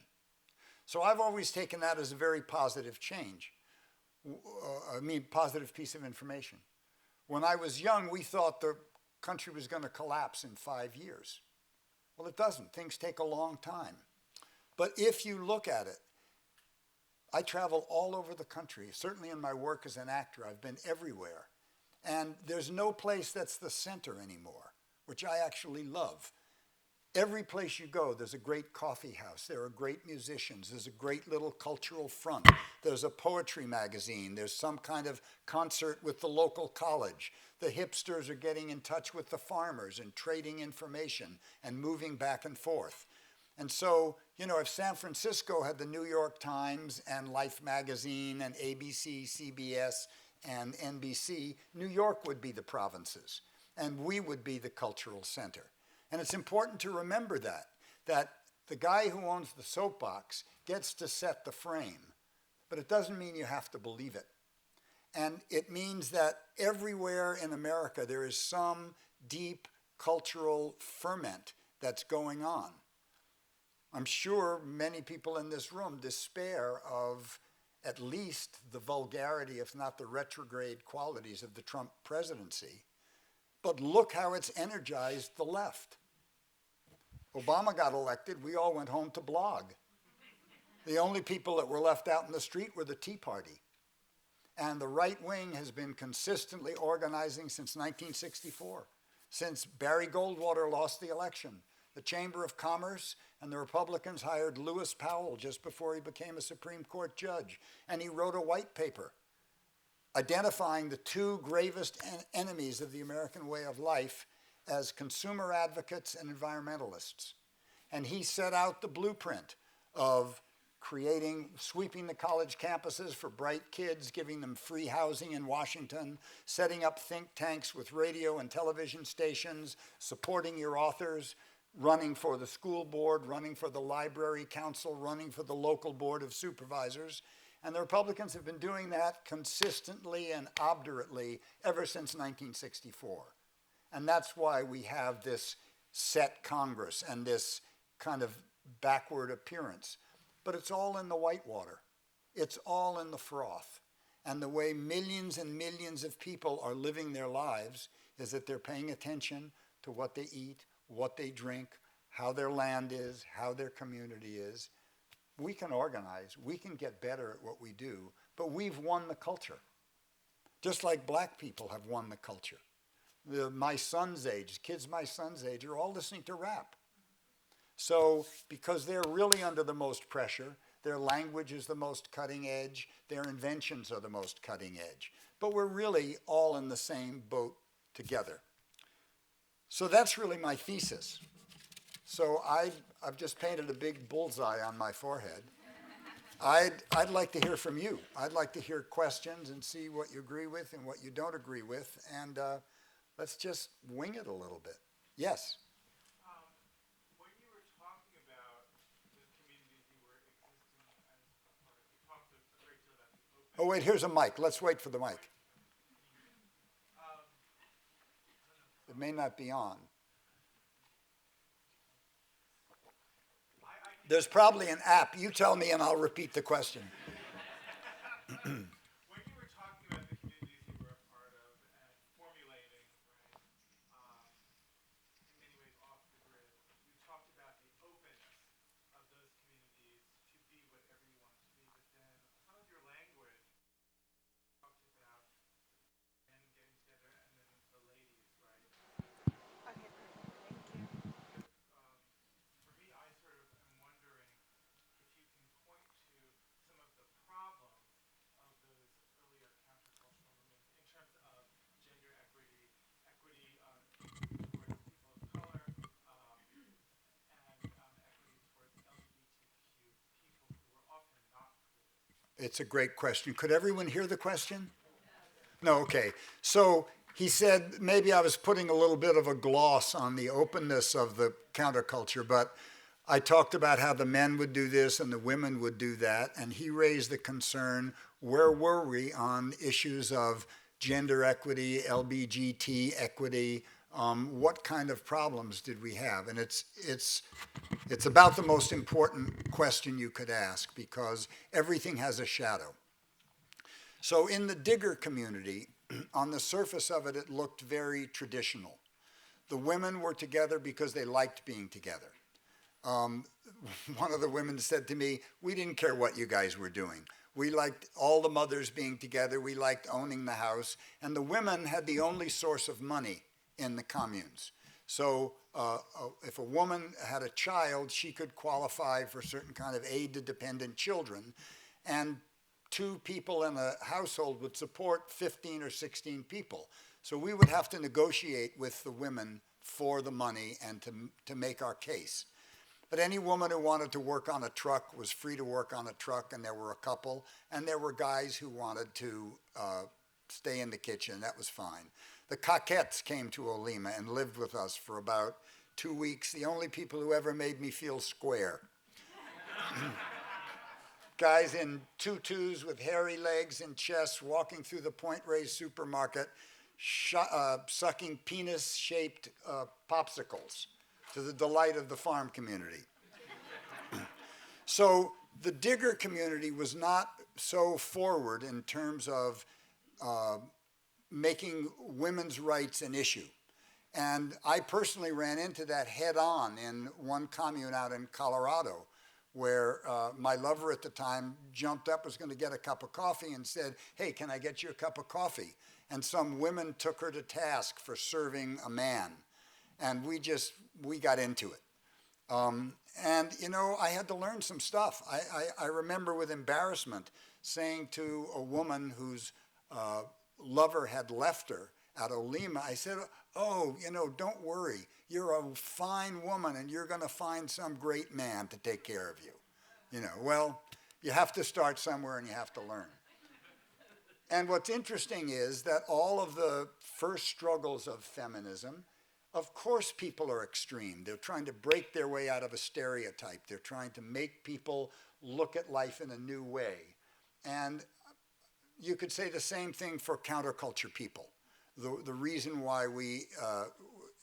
B: So I've always taken that as a very positive change. Positive piece of information. When I was young, we thought the country was going to collapse in 5 years. Well, it doesn't. Things take a long time. But if you look at it, I travel all over the country. Certainly in my work as an actor, I've been everywhere. And there's no place that's the center anymore, which I actually love. Every place you go, there's a great coffee house. There are great musicians. There's a great little cultural front. There's a poetry magazine. There's some kind of concert with the local college. The hipsters are getting in touch with the farmers and trading information and moving back and forth. And so, if San Francisco had the New York Times and Life magazine and ABC, CBS, and NBC, New York would be the provinces, and we would be the cultural center. And it's important to remember that the guy who owns the soapbox gets to set the frame, but it doesn't mean you have to believe it. And it means that everywhere in America there is some deep cultural ferment that's going on. I'm sure many people in this room despair of at least the vulgarity, if not the retrograde qualities of the Trump presidency. But look how it's energized the left. Obama got elected, we all went home to blog. The only people that were left out in the street were the Tea Party. And the right wing has been consistently organizing since 1964, since Barry Goldwater lost the election. The Chamber of Commerce and the Republicans hired Lewis Powell just before he became a Supreme Court judge, and he wrote a white paper identifying the two gravest enemies of the American way of life as consumer advocates and environmentalists. And he set out the blueprint of sweeping the college campuses for bright kids, giving them free housing in Washington, setting up think tanks with radio and television stations, supporting your authors, running for the school board, running for the library council, running for the local board of supervisors. And the Republicans have been doing that consistently and obdurately ever since 1964. And that's why we have this set Congress and this kind of backward appearance. But it's all in the whitewater. It's all in the froth. And the way millions and millions of people are living their lives is that they're paying attention to what they eat, what they drink, how their land is, how their community is. We can organize, we can get better at what we do, but we've won the culture. Just like black people have won the culture. My son's age, kids my son's age are all listening to rap. So, because they're really under the most pressure, their language is the most cutting edge, their inventions are the most cutting edge. But we're really all in the same boat together. So that's really my thesis. So I've just painted a big bullseye on my forehead. I'd like to hear from you. I'd like to hear questions and see what you agree with and what you don't agree with. And let's just wing it a little bit. Yes?
C: When you were talking about the communities you were existing as a part of, you talked a great deal about the open.
B: Oh, wait, here's a mic. Let's wait for the mic. It may not be on. There's probably an app. You tell me and I'll repeat the question.
C: When you were talking about the communities you were a part of and formulating, right, in many ways off the grid, you talked about the openness of those communities to be whatever you want to be, but then some of your language talked about men getting together and then the ladies, right?
A: Okay, perfect. Thank you.
C: For me, I sort of am wondering if you can point to some of the problems of those earlier countercultural movements in terms of gender equity, equity towards people of color, and equity towards LGBTQ people who were often not included.
B: It's a great question. Could everyone hear the question? No, okay. So he said maybe I was putting a little bit of a gloss on the openness of the counterculture, but I talked about how the men would do this and the women would do that, and he raised the concern, where were we on issues of gender equity, LBGT equity, what kind of problems did we have? And it's about the most important question you could ask, because everything has a shadow. So in the digger community, on the surface of it, it looked very traditional. The women were together because they liked being together. One of the women said to me, we didn't care what you guys were doing. We liked all the mothers being together. We liked owning the house. And the women had the only source of money in the communes. So if a woman had a child, she could qualify for certain kind of aid to dependent children. And 2 people in a household would support 15 or 16 people. So we would have to negotiate with the women for the money and to make our case. But any woman who wanted to work on a truck was free to work on a truck, and there were a couple. And there were guys who wanted to stay in the kitchen. That was fine. The Coquettes came to Olima and lived with us for about 2 weeks, the only people who ever made me feel square. Guys in tutus with hairy legs and chests walking through the Point Reyes supermarket, sucking penis-shaped popsicles to the delight of the farm community. So the digger community was not so forward in terms of making women's rights an issue. And I personally ran into that head on in one commune out in Colorado, where my lover at the time jumped up, was going to get a cup of coffee, and said, "Hey, can I get you a cup of coffee?" And some women took her to task for serving a man. And we got into it. And, you know, I had to learn some stuff. I remember with embarrassment saying to a woman whose lover had left her at Olima, I said, "Oh, you know, don't worry. You're a fine woman and you're going to find some great man to take care of you." You know, well, you have to start somewhere and you have to learn. And what's interesting is that all of the first struggles of feminism, of course people are extreme. They're trying to break their way out of a stereotype. They're trying to make people look at life in a new way. And you could say the same thing for counterculture people. The reason why we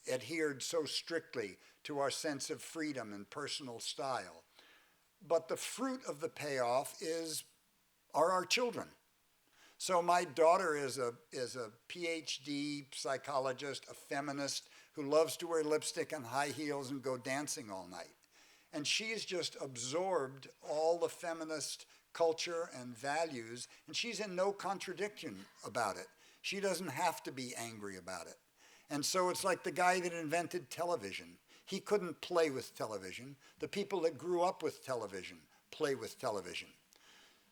B: adhered so strictly to our sense of freedom and personal style. But the fruit of the payoff are our children. So my daughter is a PhD psychologist, a feminist who loves to wear lipstick and high heels and go dancing all night. And she's just absorbed all the feminist culture and values, and she's in no contradiction about it. She doesn't have to be angry about it. And so it's like the guy that invented television. He couldn't play with television. The people that grew up with television play with television.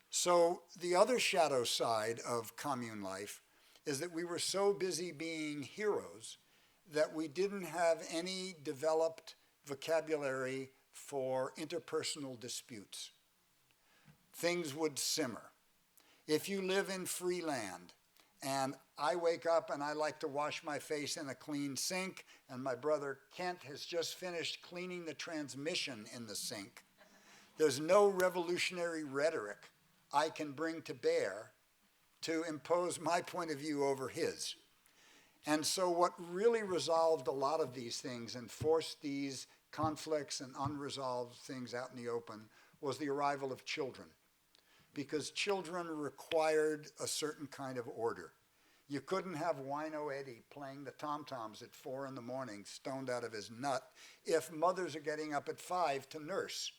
B: So the other shadow side of commune life is that we were so busy being heroes that we didn't have any developed vocabulary for interpersonal disputes. Things would simmer. If you live in free land, and I wake up and I like to wash my face in a clean sink, and my brother Kent has just finished cleaning the transmission in the sink, there's no revolutionary rhetoric I can bring to bear to impose my point of view over his. And so what really resolved a lot of these things and forced these conflicts and unresolved things out in the open was the arrival of children. Because children required a certain kind of order. You couldn't have Wino Eddie playing the tom-toms at 4 a.m, stoned out of his nut, if mothers are getting up at 5 to nurse.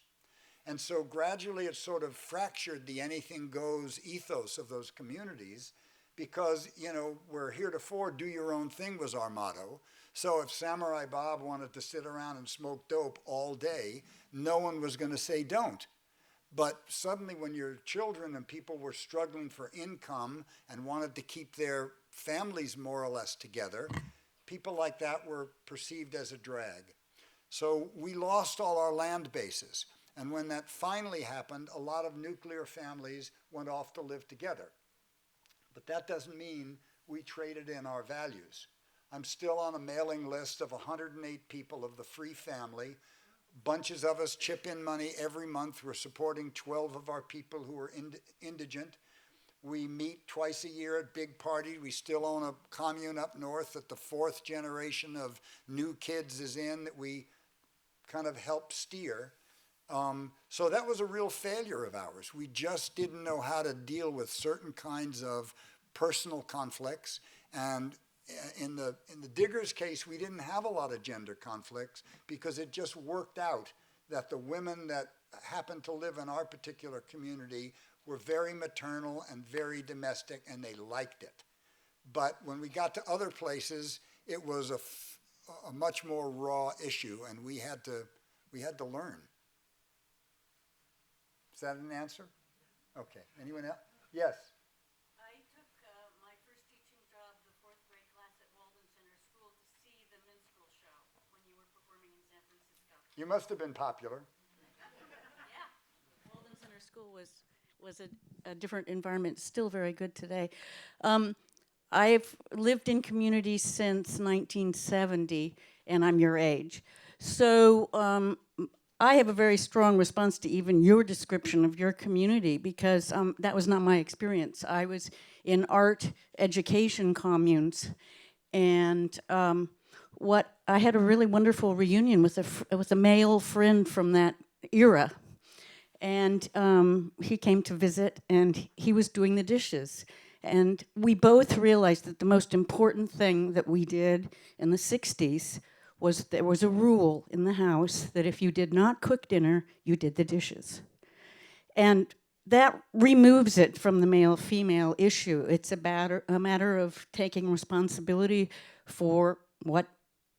B: And so gradually it sort of fractured the anything goes ethos of those communities because, you know, where heretofore do your own thing was our motto. So if Samurai Bob wanted to sit around and smoke dope all day, no one was going to say don't. But suddenly when your children and people were struggling for income and wanted to keep their families more or less together, people like that were perceived as a drag. So we lost all our land bases. And when that finally happened, a lot of nuclear families went off to live together. But that doesn't mean we traded in our values. I'm still on a mailing list of 108 people of the Free Family. Bunches of us chip in money every month. We're supporting 12 of our people who are indigent. We meet twice a year at big party. We still own a commune up north that the 4th generation of new kids is in that we kind of help steer. So that was a real failure of ours. We just didn't know how to deal with certain kinds of personal conflicts. And in the Diggers case, we didn't have a lot of gender conflicts because it just worked out that the women that happened to live in our particular community were very maternal and very domestic, and they liked it. But when we got to other places, it was a much more raw issue, and we had to learn. Is that an answer? Okay. Anyone else? Yes.
D: I took my first teaching job, the 4th grade class at Walden Center School, to see the minstrel show when you were performing in San Francisco.
B: You must have been popular.
D: Yeah. Walden Center School was a different environment, still very good today. I've lived in communities since 1970, and I'm your age. So I have a very strong response to even your description of your community because that was not my experience. I was in art education communes, and I had a really wonderful reunion with a male friend from that era, and he came to visit, and he was doing the dishes. And we both realized that the most important thing that we did in the 60s was there was a rule in the house that if you did not cook dinner, you did the dishes. And that removes it from the male-female issue. It's a matter of taking responsibility for what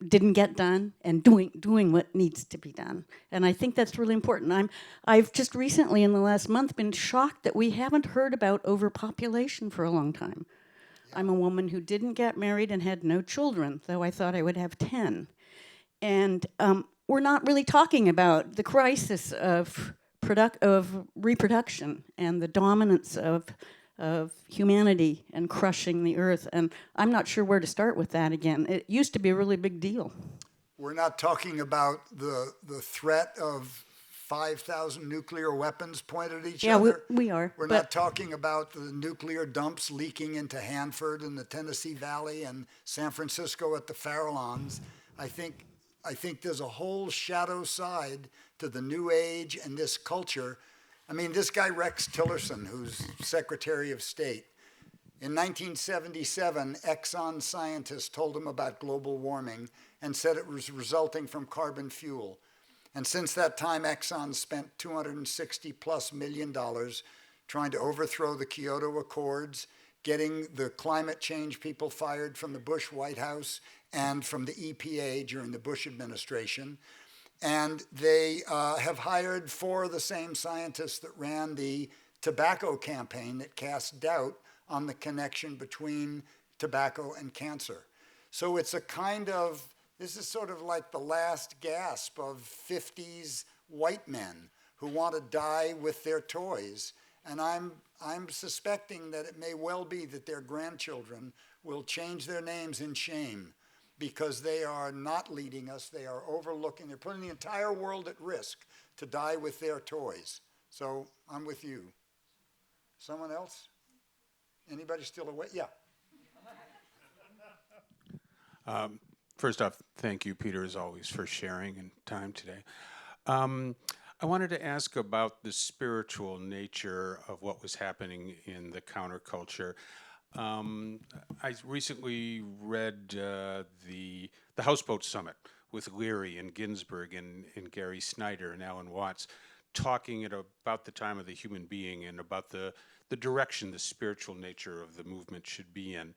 D: didn't get done and doing what needs to be done. And I think that's really important. I've just recently, in the last month, been shocked that we haven't heard about overpopulation for a long time. I'm a woman who didn't get married and had no children, though I thought I would have 10. And we're not really talking about the crisis of reproduction and the dominance of humanity and crushing the earth. And I'm not sure where to start with that again. It used to be a really big deal.
B: We're not talking about the threat of 5,000 nuclear weapons pointed at each other.
D: Yeah, we are.
B: We're not talking about the nuclear dumps leaking into Hanford and the Tennessee Valley and San Francisco at the Farallones. I think there's a whole shadow side to the New Age and this culture. I mean, this guy Rex Tillerson, who's Secretary of State, in 1977, Exxon scientists told him about global warming and said it was resulting from carbon fuel. And since that time, Exxon spent $260+ million trying to overthrow the Kyoto Accords, getting the climate change people fired from the Bush White House and from the EPA during the Bush administration. And they have hired 4 of the same scientists that ran the tobacco campaign that cast doubt on the connection between tobacco and cancer. So it's a kind of, this is sort of like the last gasp of 50s white men who want to die with their toys. And I'm suspecting that it may well be that their grandchildren will change their names in shame, because they are not leading us, they are overlooking, they're putting the entire world at risk to die with their toys. So I'm with you. Someone else? Anybody still awake? Yeah.
E: First off, thank you, Peter, as always, for sharing and time today. I wanted to ask about the spiritual nature of what was happening in the counterculture. I recently read the Houseboat Summit with Leary and Ginsberg and Gary Snyder and Alan Watts, talking about the time of the human being and about the direction the spiritual nature of the movement should be in.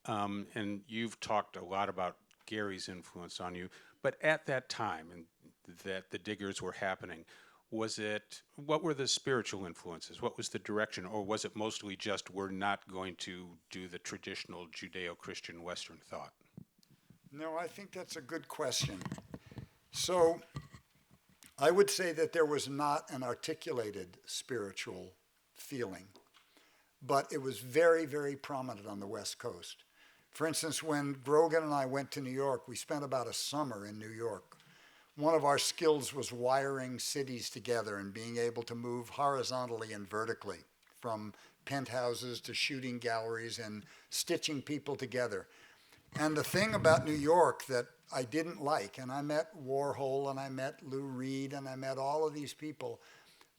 E: And you've talked a lot about Gary's influence on you, but at that time and that the Diggers were happening, what were the spiritual influences? What was the direction? Or was it mostly just, we're not going to do the traditional Judeo-Christian Western thought?
B: No, I think that's a good question. So I would say that there was not an articulated spiritual feeling, but it was very, very prominent on the West Coast. For instance, when Grogan and I went to New York, we spent about a summer in New York. One of our skills was wiring cities together and being able to move horizontally and vertically, from penthouses to shooting galleries and stitching people together. And the thing about New York that I didn't like, and I met Warhol and I met Lou Reed and I met all of these people,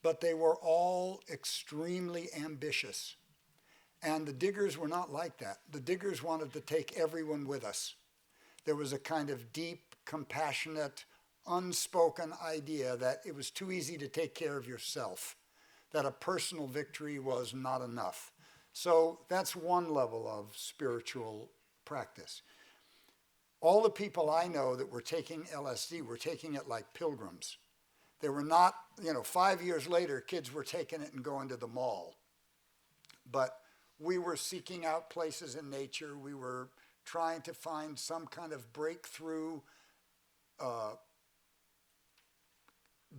B: but they were all extremely ambitious. And the Diggers were not like that. The Diggers wanted to take everyone with us. There was a kind of deep, compassionate, unspoken idea that it was too easy to take care of yourself, that a personal victory was not enough. So that's one level of spiritual practice. All the people I know that were taking LSD were taking it like pilgrims. They were not, 5 years later, kids were taking it and going to the mall. But we were seeking out places in nature. We were trying to find some kind of breakthrough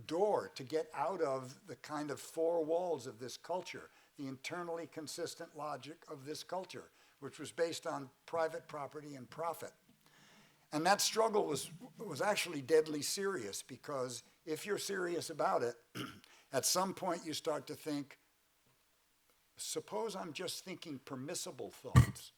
B: door to get out of the kind of 4 walls of this culture, the internally consistent logic of this culture, which was based on private property and profit. And that struggle was actually deadly serious, because if you're serious about it, at some point you start to think, suppose I'm just thinking permissible thoughts.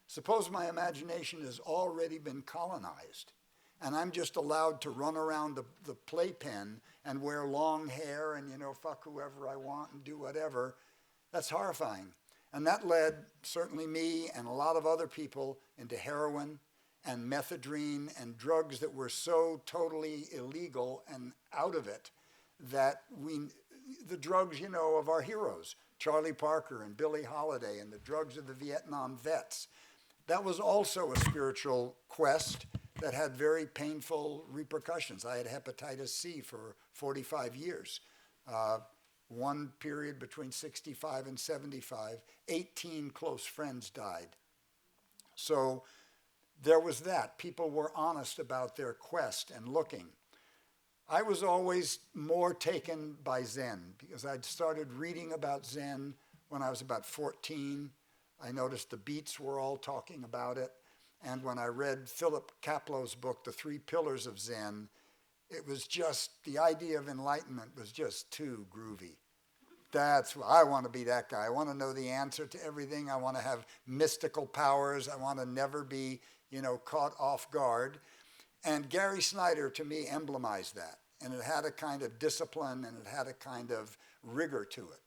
B: Suppose my imagination has already been colonized, and I'm just allowed to run around the playpen and wear long hair and, fuck whoever I want and do whatever. That's horrifying. And that led certainly me and a lot of other people into heroin, and methadone and drugs that were so totally illegal and out of it that the drugs, you know, of our heroes, Charlie Parker and Billie Holiday, and the drugs of the Vietnam vets, that was also a spiritual quest that had very painful repercussions. I had hepatitis C for 45 years. One period between 65 and 75, 18 close friends died. So there was that. People were honest about their quest and looking. I was always more taken by Zen because I'd started reading about Zen when I was about 14. I noticed the Beats were all talking about it. And when I read Philip Kaplow's book, The Three Pillars of Zen, it was just, the idea of enlightenment was just too groovy. I want to be that guy. I want to know the answer to everything. I want to have mystical powers. I want to never be, caught off guard. And Gary Snyder, to me, emblemized that. And it had a kind of discipline and it had a kind of rigor to it.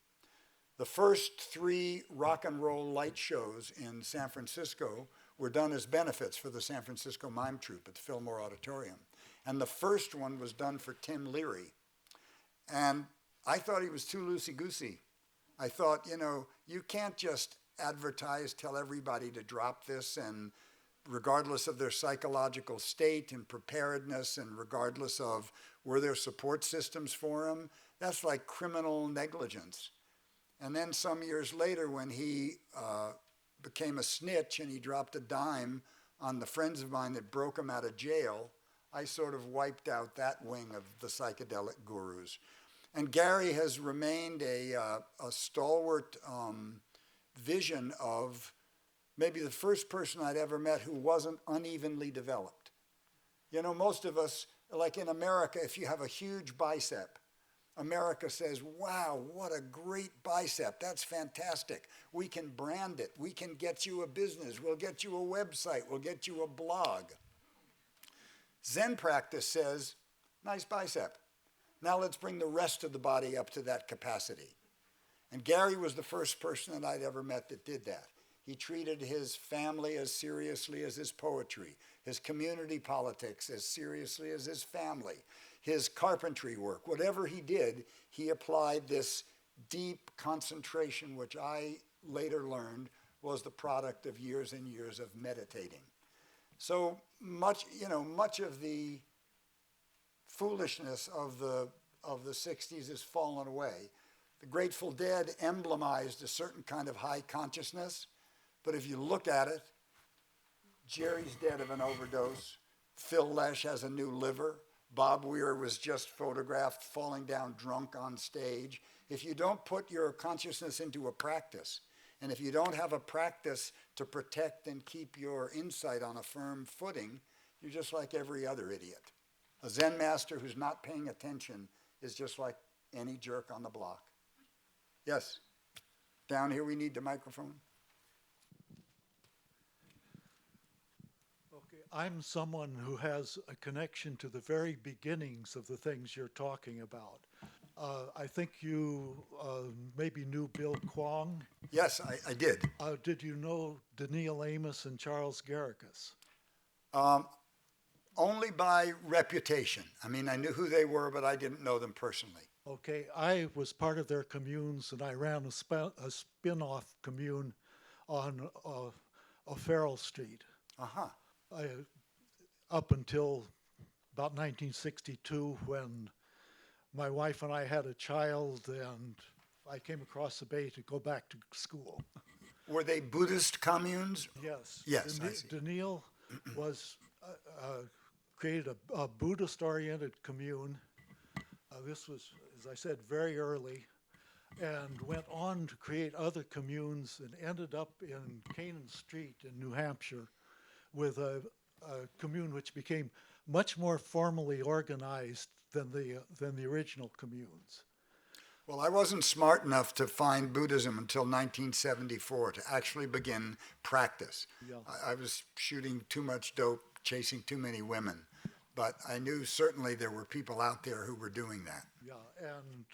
B: The first 3 rock and roll light shows in San Francisco were done as benefits for the San Francisco Mime Troupe at the Fillmore Auditorium. And the first one was done for Tim Leary. And I thought he was too loosey-goosey. I thought, you can't just advertise, tell everybody to drop this, and regardless of their psychological state and preparedness and regardless of were there support systems for them, that's like criminal negligence. And then some years later when he became a snitch and he dropped a dime on the friends of mine that broke him out of jail, I sort of wiped out that wing of the psychedelic gurus. And Gary has remained a stalwart vision of maybe the first person I'd ever met who wasn't unevenly developed. Most of us, like in America, if you have a huge bicep, America says, wow, what a great bicep. That's fantastic. We can brand it. We can get you a business. We'll get you a website. We'll get you a blog. Zen practice says, nice bicep. Now let's bring the rest of the body up to that capacity. And Gary was the first person that I'd ever met that did that. He treated his family as seriously as his poetry, his community politics as seriously as his family, his carpentry work. Whatever he did, he applied this deep concentration, which I later learned was the product of years and years of meditating. So much of the foolishness of the 60s has fallen away. The Grateful Dead emblemized a certain kind of high consciousness, but if you look at it, Jerry's dead of an overdose. Phil Lesh has a new liver. Bob Weir was just photographed falling down drunk on stage. If you don't put your consciousness into a practice, and if you don't have a practice to protect and keep your insight on a firm footing, you're just like every other idiot. A Zen master who's not paying attention is just like any jerk on the block. Yes, down here we need the microphone.
F: Okay, I'm someone who has a connection to the very beginnings of the things you're talking about. I think you maybe knew Bill Kwong.
B: Yes, I did.
F: Did you know Daniil Amos and Charles Garrigus?
B: Only by reputation. I mean, I knew who they were, but I didn't know them personally.
F: Okay, I was part of their communes, and I ran a spin-off commune on O'Farrell Street.
B: Uh-huh.
F: Up until about 1962, when my wife and I had a child, and I came across the bay to go back to school.
B: Were they Buddhist communes?
F: Yes.
B: Yes, I see.
F: Daniil was created a Buddhist-oriented commune. This was, as I said, very early, and went on to create other communes and ended up in Canaan Street in New Hampshire with a commune which became much more formally organized than the original communes.
B: Well, I wasn't smart enough to find Buddhism until 1974 to actually begin practice.
F: Yeah.
B: I was shooting too much dope, chasing too many women. But I knew certainly there were people out there who were doing that.
F: Yeah, and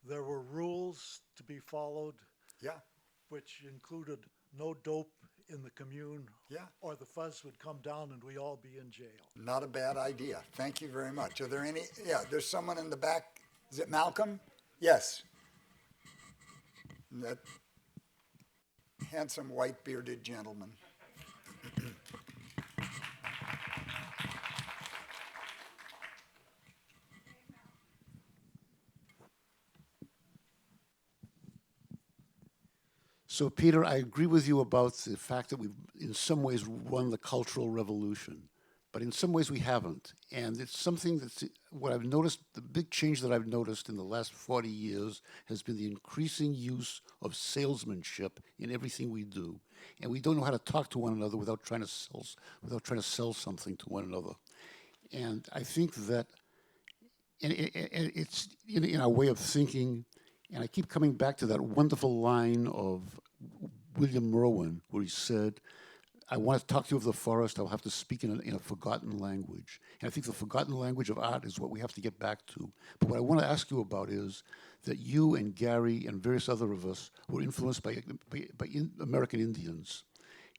F: there were rules to be followed,
B: Yeah.
F: which included no dope in the commune.
B: Yeah.
F: Or the fuzz would come down and we all be in jail.
B: Not a bad idea. Thank you very much. Are there any? Yeah, there's someone in the back. Is it Malcolm? Yes. That handsome white bearded gentleman.
G: So, Peter, I agree with you about the fact that we've, in some ways, won the Cultural Revolution, but in some ways we haven't. And it's something that's what I've noticed, the big change that I've noticed in the last 40 years has been the increasing use of salesmanship in everything we do. And we don't know how to talk to one another without trying to sell something to one another. And I think that, and it's in our way of thinking. And I keep coming back to that wonderful line of William Merwin, where he said, I want to talk to you of the forest, I'll have to speak in a forgotten language. And I think the forgotten language of art is what we have to get back to. But what I want to ask you about is that you and Gary and various other of us were influenced by American Indians.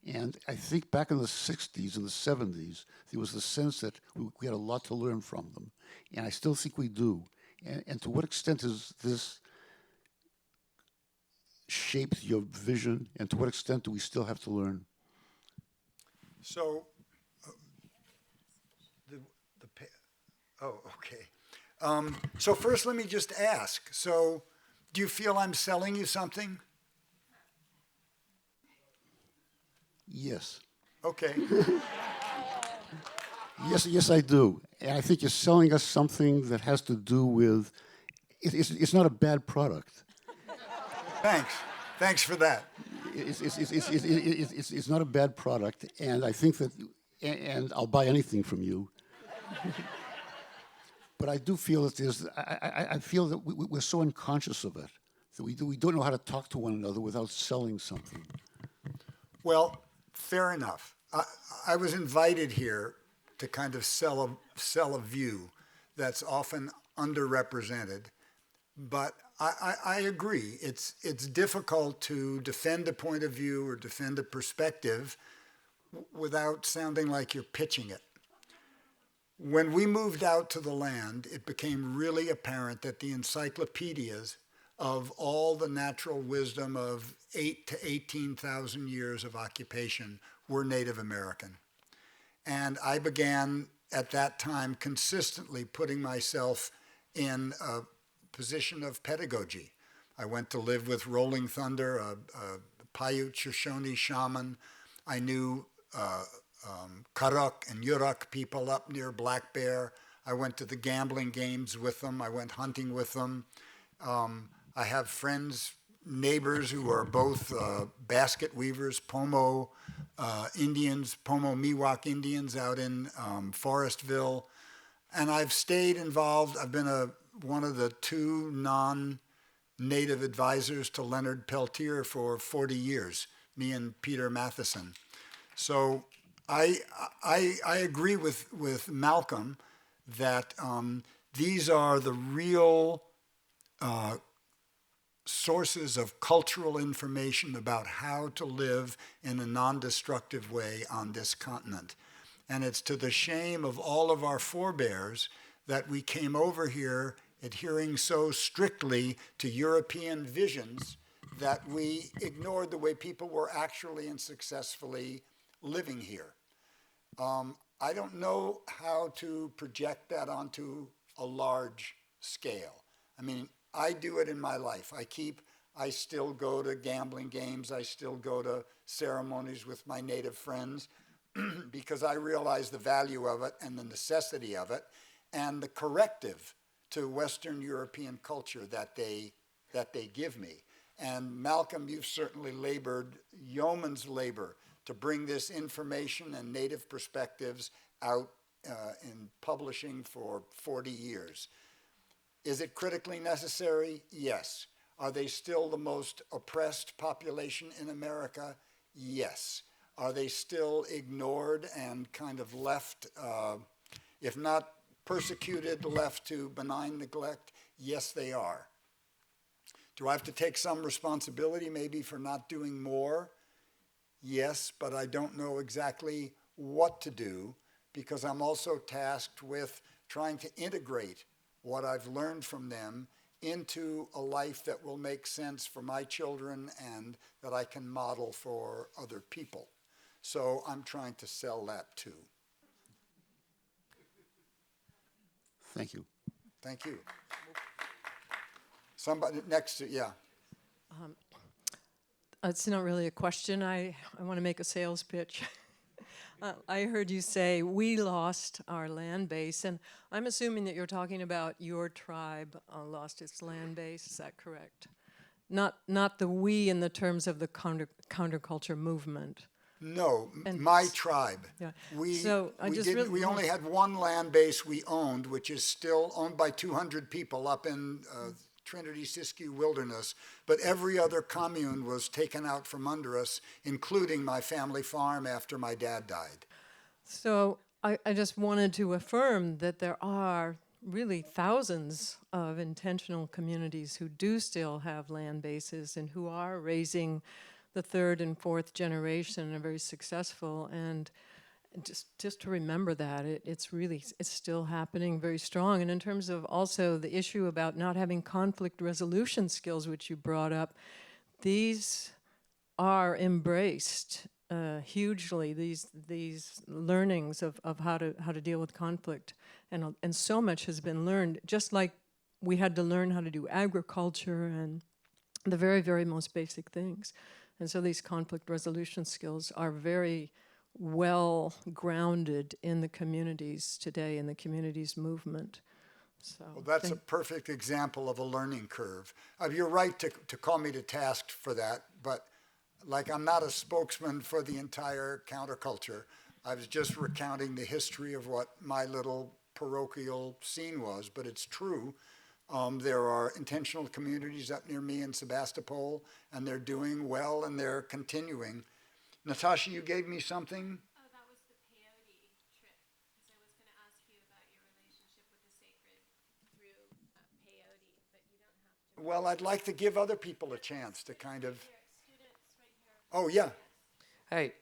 G: And I think back in the 60s and the 70s, there was the sense that we had a lot to learn from them. And I still think we do. And to what extent is this shaped your vision, and to what extent do we still have to learn?
B: So, okay. So first, let me just ask. So, do you feel I'm selling you something?
G: Yes.
B: Okay.
G: Yes, I do. And I think you're selling us something that has to do with, it's not a bad product.
B: Thanks. Thanks for that.
G: It's not a bad product, and I think that, and I'll buy anything from you. But I do feel that I feel that we're so unconscious of it, that we don't know how to talk to one another without selling something.
B: Well, fair enough. I was invited here to kind of sell a view that's often underrepresented, but I agree. It's difficult to defend a point of view or defend a perspective without sounding like you're pitching it. When we moved out to the land, it became really apparent that the encyclopedias of all the natural wisdom of 8,000 to 18,000 years of occupation were Native American. And I began at that time consistently putting myself in a position of pedagogy. I went to live with Rolling Thunder, a Paiute Shoshone shaman. I knew Karuk and Yurok people up near Black Bear. I went to the gambling games with them. I went hunting with them. I have friends, neighbors who are both basket weavers, Pomo Indians, Pomo Miwok Indians out in Forestville. And I've stayed involved. I've been one of the two non-native advisors to Leonard Peltier for 40 years, me and Peter Matheson. So I agree with Malcolm that these are the real sources of cultural information about how to live in a non-destructive way on this continent. And it's to the shame of all of our forebears that we came over here adhering so strictly to European visions that we ignored the way people were actually and successfully living here. I don't know how to project that onto a large scale. I mean, I do it in my life. I still go to gambling games. I still go to ceremonies with my native friends because I realize the value of it and the necessity of it and the corrective to Western European culture that they give me. And Malcolm, you've certainly labored yeoman's labor to bring this information and native perspectives out in publishing for 40 years. Is it critically necessary? Yes. Are they still the most oppressed population in America? Yes. Are they still ignored and kind of left, if not persecuted, left to benign neglect? Yes, they are. Do I have to take some responsibility maybe for not doing more? Yes, but I don't know exactly what to do because I'm also tasked with trying to integrate what I've learned from them into a life that will make sense for my children and that I can model for other people. So I'm trying to sell that too.
G: Thank you.
B: Thank you. Somebody next to, yeah.
H: It's not really a question. I want to make a sales pitch. I heard you say we lost our land base, and I'm assuming that you're talking about your tribe lost its land base. Is that correct? Not the we in the terms of the counterculture movement.
B: No,
H: And
B: my tribe.
H: yeah.
B: We,
H: So I
B: we,
H: just
B: didn't,
H: really
B: we only had one land base we owned, which is still owned by 200 people up in Trinity Siskiyou Wilderness, but every other commune was taken out from under us, including my family farm after my dad died.
H: So I just wanted to affirm that there are really thousands of intentional communities who do still have land bases and who are raising the third and fourth generation and are very successful. And just to remember that it's still happening very strong. And in terms of also the issue about not having conflict resolution skills, which you brought up, these are embraced hugely. These learnings of how to deal with conflict, and so much has been learned. Just like we had to learn how to do agriculture and the very, very most basic things. And so these conflict resolution skills are very well grounded in the communities today, in the communities movement. So
B: Well, that's a perfect example of a learning curve. You're right to call me to task for that, but like I'm not a spokesman for the entire counterculture. I was just recounting the history of what my little parochial scene was, but it's true. There are intentional communities up near me in Sebastopol, and they're doing well, and they're continuing. Natasha, you gave me something?
A: Oh, that was the peyote trip, because I was going to ask you about your relationship with the sacred through peyote, but you don't have to.
B: Well, I'd like to give other people a chance to kind of.
A: Here, students right here.
B: Oh, yeah.
I: Hi.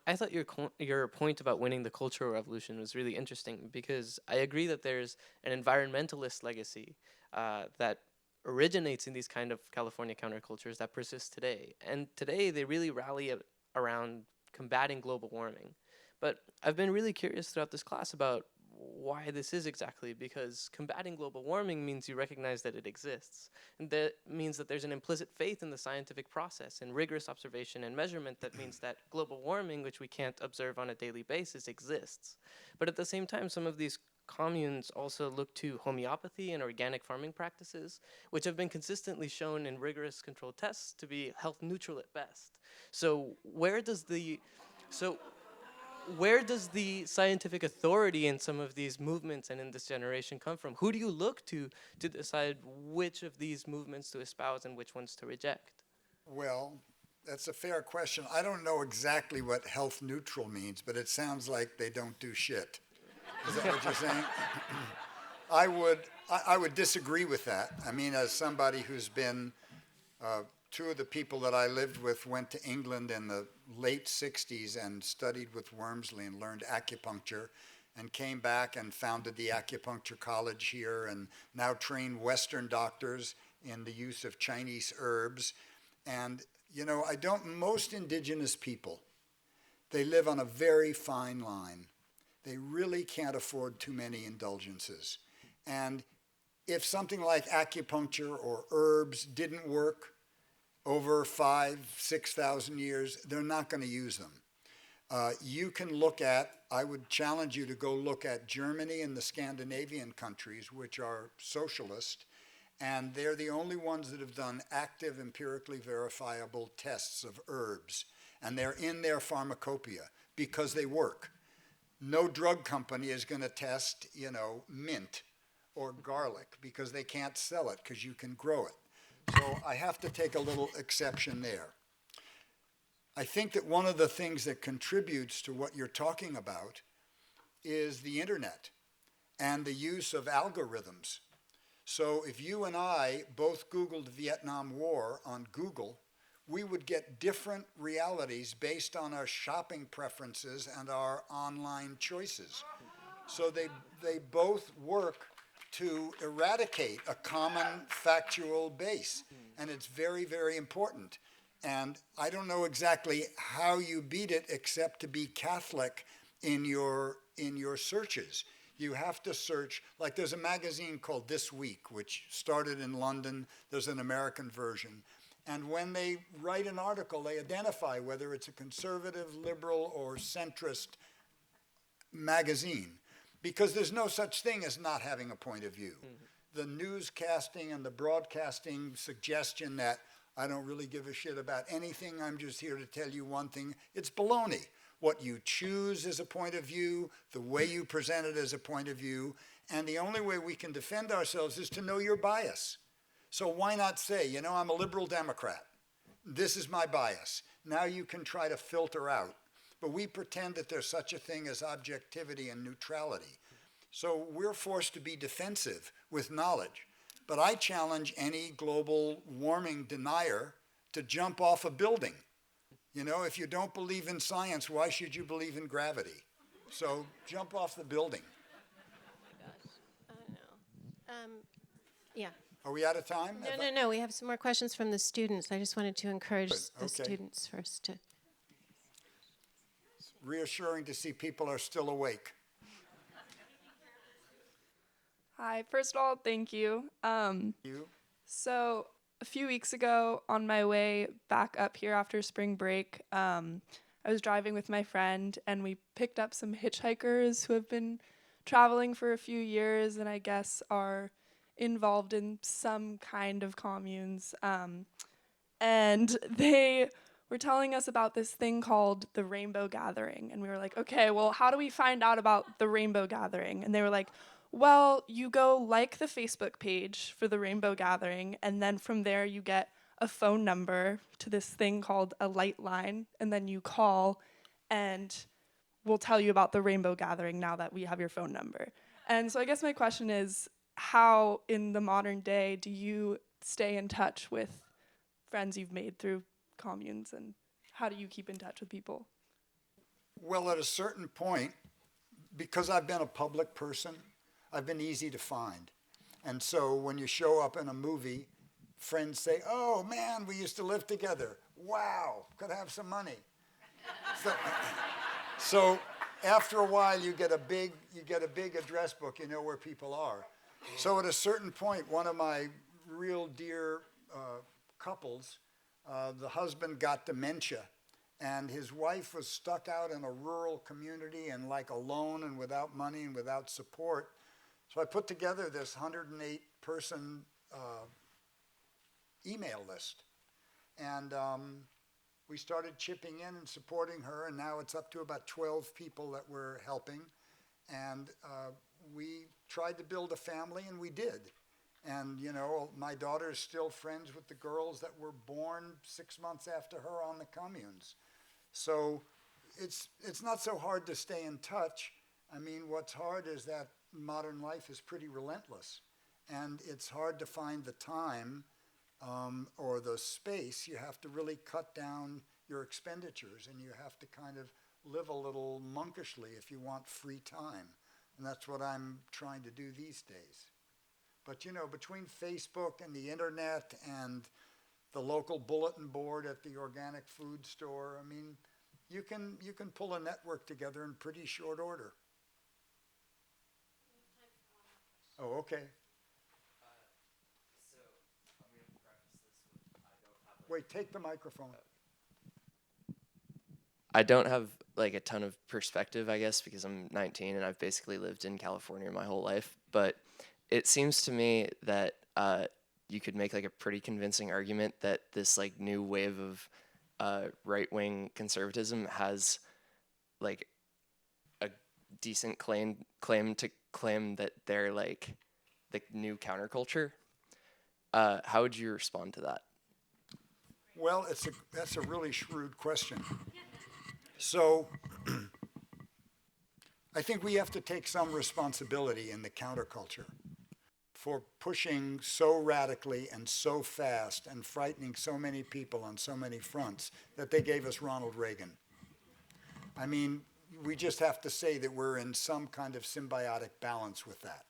I: I thought your point about winning the Cultural Revolution was really interesting because I agree that there's an environmentalist legacy that originates in these kind of California countercultures that persist today. And today they really rally around combating global warming. But I've been really curious throughout this class about why this is exactly, because combating global warming means you recognize that it exists. And that means that there's an implicit faith in the scientific process and rigorous observation and measurement that means that global warming, which we can't observe on a daily basis, exists. But at the same time, some of these communes also look to homeopathy and organic farming practices, which have been consistently shown in rigorous controlled tests to be health neutral at best. So where does the scientific authority in some of these movements and in this generation come from? Who do you look to decide which of these movements to espouse and which ones to reject?
B: Well, that's a fair question. I don't know exactly what health neutral means, but it sounds like they don't do shit. Is that what you're saying? I would disagree with that. I mean, as somebody who's been, two of the people that I lived with went to England in the late 60s and studied with Wormsley and learned acupuncture and came back and founded the acupuncture college here and now train Western doctors in the use of Chinese herbs. And, you know, most indigenous people, they live on a very fine line. They really can't afford too many indulgences. And if something like acupuncture or herbs didn't work over 5,000, 6,000 years, they're not going to use them. You can look at, I would challenge you to go look at Germany and the Scandinavian countries, which are socialist, and they're the only ones that have done active, empirically verifiable tests of herbs. And they're in their pharmacopoeia because they work. No drug company is going to test, mint or garlic because they can't sell it because you can grow it. So I have to take a little exception there. I think that one of the things that contributes to what you're talking about is the internet and the use of algorithms. So if you and I both Googled Vietnam War on Google, we would get different realities based on our shopping preferences and our online choices. So they both work to eradicate a common factual base, and it's very, very important. And I don't know exactly how you beat it except to be Catholic in your searches. You have to search, like there's a magazine called This Week, which started in London. There's an American version. And when they write an article, they identify whether it's a conservative, liberal, or centrist magazine, because there's no such thing as not having a point of view. The newscasting and the broadcasting suggestion that I don't really give a shit about anything, I'm just here to tell you one thing, it's baloney. What you choose is a point of view, the way you present it is a point of view, and the only way we can defend ourselves is to know your bias. So why not say, you know, I'm a liberal Democrat. This is my bias. Now you can try to filter out. But we pretend that there's such a thing as objectivity and neutrality. So we're forced to be defensive with knowledge. But I challenge any global warming denier to jump off a building. You know, if you don't believe in science, why should you believe in gravity? So jump off the building.
A: Yeah.
B: Are we out of time?
A: No. We have some more questions from the students. I just wanted to encourage
B: Good,
A: the
B: okay.
A: students first to.
B: Reassuring to see people are still awake.
J: Hi, first of all, thank you.
B: You?
J: So a few weeks ago, on my way back up here after spring break, I was driving with my friend, and we picked up some hitchhikers who have been traveling for a few years and I guess are involved in some kind of communes. And they were telling us about this thing called the Rainbow Gathering. And we were like, okay, well, how do we find out about the Rainbow Gathering? And they were like, well, you go like the Facebook page for the Rainbow Gathering, and then from there you get a phone number to this thing called a light line, and then you call, and we'll tell you about the Rainbow Gathering now that we have your phone number. And so I guess my question is, how in the modern day do you stay in touch with friends you've made through communes, and how do you keep in touch with people?
B: Well, at a certain point, because I've been a public person, I've been easy to find. And so when you show up in a movie, friends say, oh man, we used to live together. Wow, could have some money. So after a while you get a big address book, you know where people are. So at a certain point, one of my real dear couples, the husband got dementia, and his wife was stuck out in a rural community and like alone and without money and without support. So I put together this 108-person email list, and we started chipping in and supporting her, and now it's up to about 12 people that we're helping, and we tried to build a family, and we did. And, you know, my daughter's still friends with the girls that were born 6 months after her on the communes. So it's not so hard to stay in touch. I mean, what's hard is that modern life is pretty relentless, and it's hard to find the time or the space. You have to really cut down your expenditures, and you have to kind of live a little monkishly if you want free time. And that's what I'm trying to do these days. But, you know, between Facebook and the internet and the local bulletin board at the organic food store, I mean, you can pull a network together in pretty short order. Oh, okay.
I: So I'm going to preface this with I don't have
B: Wait, take the microphone.
I: I don't have like a ton of perspective, I guess, because I'm 19 and I've basically lived in California my whole life. But it seems to me that you could make like a pretty convincing argument that this like new wave of right-wing conservatism has like a decent claim to claim that they're like the new counterculture. How would you respond to that?
B: Well, that's a really shrewd question. So I think we have to take some responsibility in the counterculture for pushing so radically and so fast and frightening so many people on so many fronts that they gave us Ronald Reagan. I mean, we just have to say that we're in some kind of symbiotic balance with that.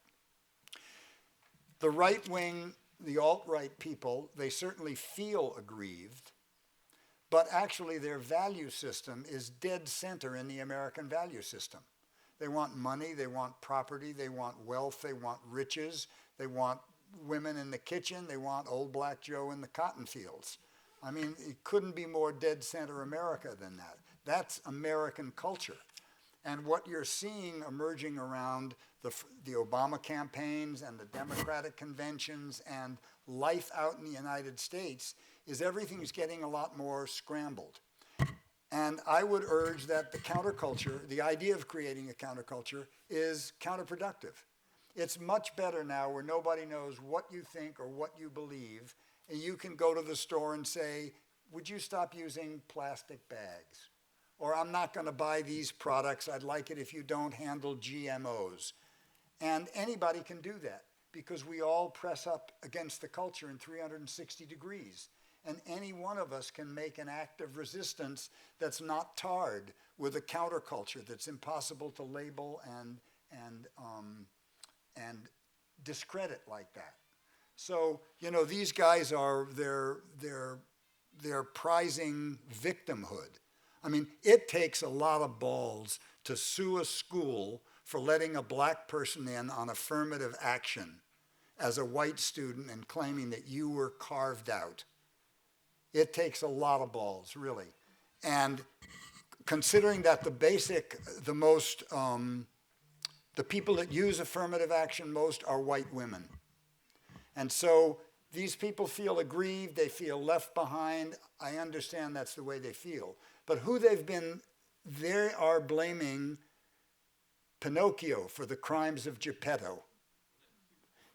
B: The right wing, the alt-right people, they certainly feel aggrieved, but actually their value system is dead center in the American value system. They want money, they want property, they want wealth, they want riches, they want women in the kitchen, they want old black Joe in the cotton fields. I mean, it couldn't be more dead center America than that. That's American culture. And what you're seeing emerging around the Obama campaigns and the Democratic conventions and life out in the United States is everything's getting a lot more scrambled. And I would urge that the counterculture, the idea of creating a counterculture, is counterproductive. It's much better now where nobody knows what you think or what you believe, and you can go to the store and say, would you stop using plastic bags? Or I'm not going to buy these products. I'd like it if you don't handle GMOs. And anybody can do that because we all press up against the culture in 360 degrees. And any one of us can make an act of resistance that's not tarred with a counterculture that's impossible to label and discredit like that. So, you know, these guys are, they're prizing victimhood. I mean, it takes a lot of balls to sue a school for letting a black person in on affirmative action as a white student and claiming that you were carved out. It takes a lot of balls, really. And considering that the people that use affirmative action most are white women. And so these people feel aggrieved, they feel left behind. I understand that's the way they feel. But who they've been, they are blaming Pinocchio for the crimes of Geppetto.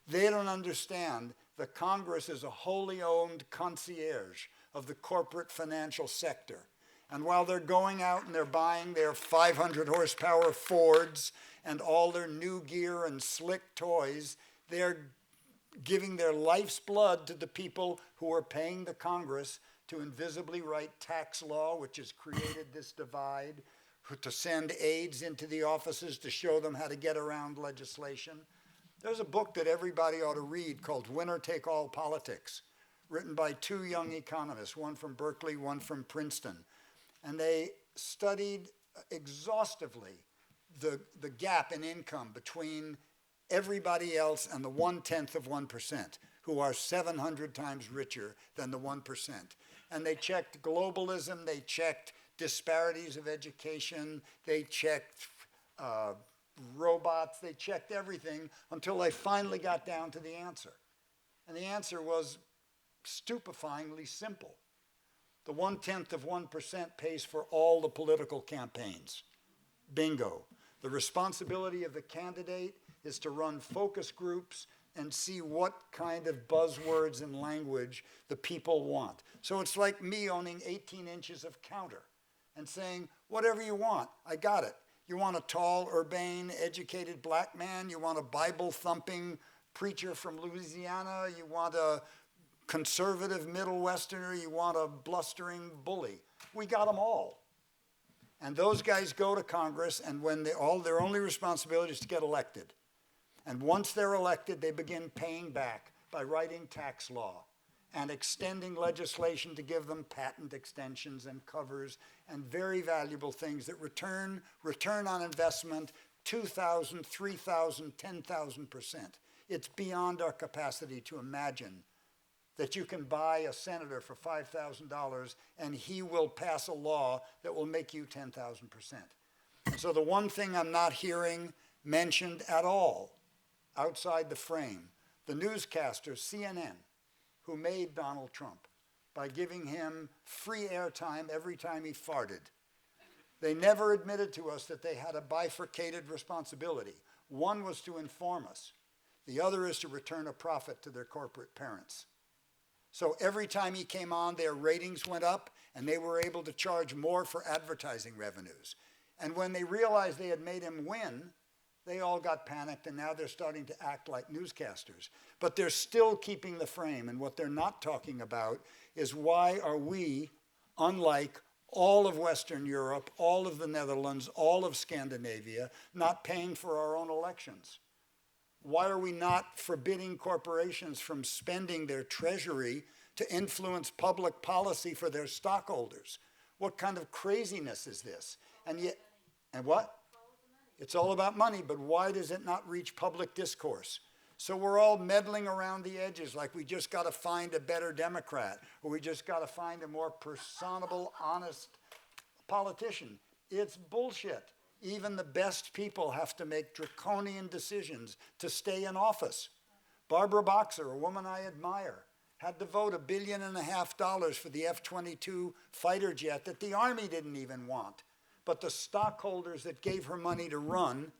B: They don't understand the Congress is a wholly owned concierge of the corporate financial sector. And while they're going out and they're buying their 500 horsepower Fords and all their new gear and slick toys, they're giving their life's blood to the people who are paying the Congress to invisibly write tax law, which has created this divide, to send aides into the offices to show them how to get around legislation. There's a book that everybody ought to read called Winner Take All Politics, written by two young economists, one from Berkeley, one from Princeton. And they studied exhaustively the gap in income between everybody else and the 1/10%, who are 700 times richer than the 1%. And they checked globalism, they checked disparities of education, they checked robots, they checked everything until they finally got down to the answer. And the answer was stupefyingly simple. The 1/10% pays for all the political campaigns. Bingo. The responsibility of the candidate is to run focus groups and see what kind of buzzwords and language the people want. So it's like me owning 18 inches of counter and saying, whatever you want, I got it. You want a tall, urbane, educated black man? You want a Bible-thumping preacher from Louisiana? You want a conservative Middle Westerner? You want a blustering bully? We got them all. And those guys go to Congress, and when their only responsibility is to get elected. And once they're elected, they begin paying back by writing tax law and extending legislation to give them patent extensions and covers and very valuable things that return on investment 2,000, 3,000, 10,000%. It's beyond our capacity to imagine that you can buy a senator for $5,000 and he will pass a law that will make you 10,000%. So the one thing I'm not hearing mentioned at all outside the frame, the newscaster, CNN, who made Donald Trump by giving him free airtime every time he farted. They never admitted to us that they had a bifurcated responsibility. One was to inform us. The other is to return a profit to their corporate parents. So every time he came on, their ratings went up, and they were able to charge more for advertising revenues. And when they realized they had made him win, They all got panicked, and now they're starting to act like newscasters. But they're still keeping the frame, and what they're not talking about is why are we, unlike all of Western Europe, all of the Netherlands, all of Scandinavia, not paying for our own elections? Why are we not forbidding corporations from spending their treasury to influence public policy for their stockholders? What kind of craziness is this? And yet, and what? It's all about money, but why does it not reach public discourse? So we're all meddling around the edges like we just got to find a better Democrat, or we just got to find a more personable, honest politician. It's bullshit. Even the best people have to make draconian decisions to stay in office. Barbara Boxer, a woman I admire, had to vote $1.5 billion for the F-22 fighter jet that the Army didn't even want. But the stockholders that gave her money to run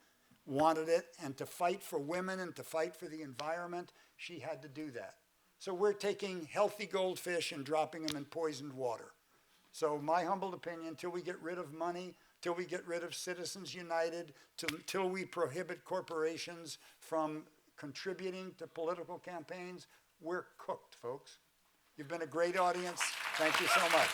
B: wanted it, and to fight for women and to fight for the environment, she had to do that. So we're taking healthy goldfish and dropping them in poisoned water. So my humble opinion, till we get rid of money, till we get rid of Citizens United, till we prohibit corporations from contributing to political campaigns, we're cooked, folks. You've been a great audience. Thank you so much.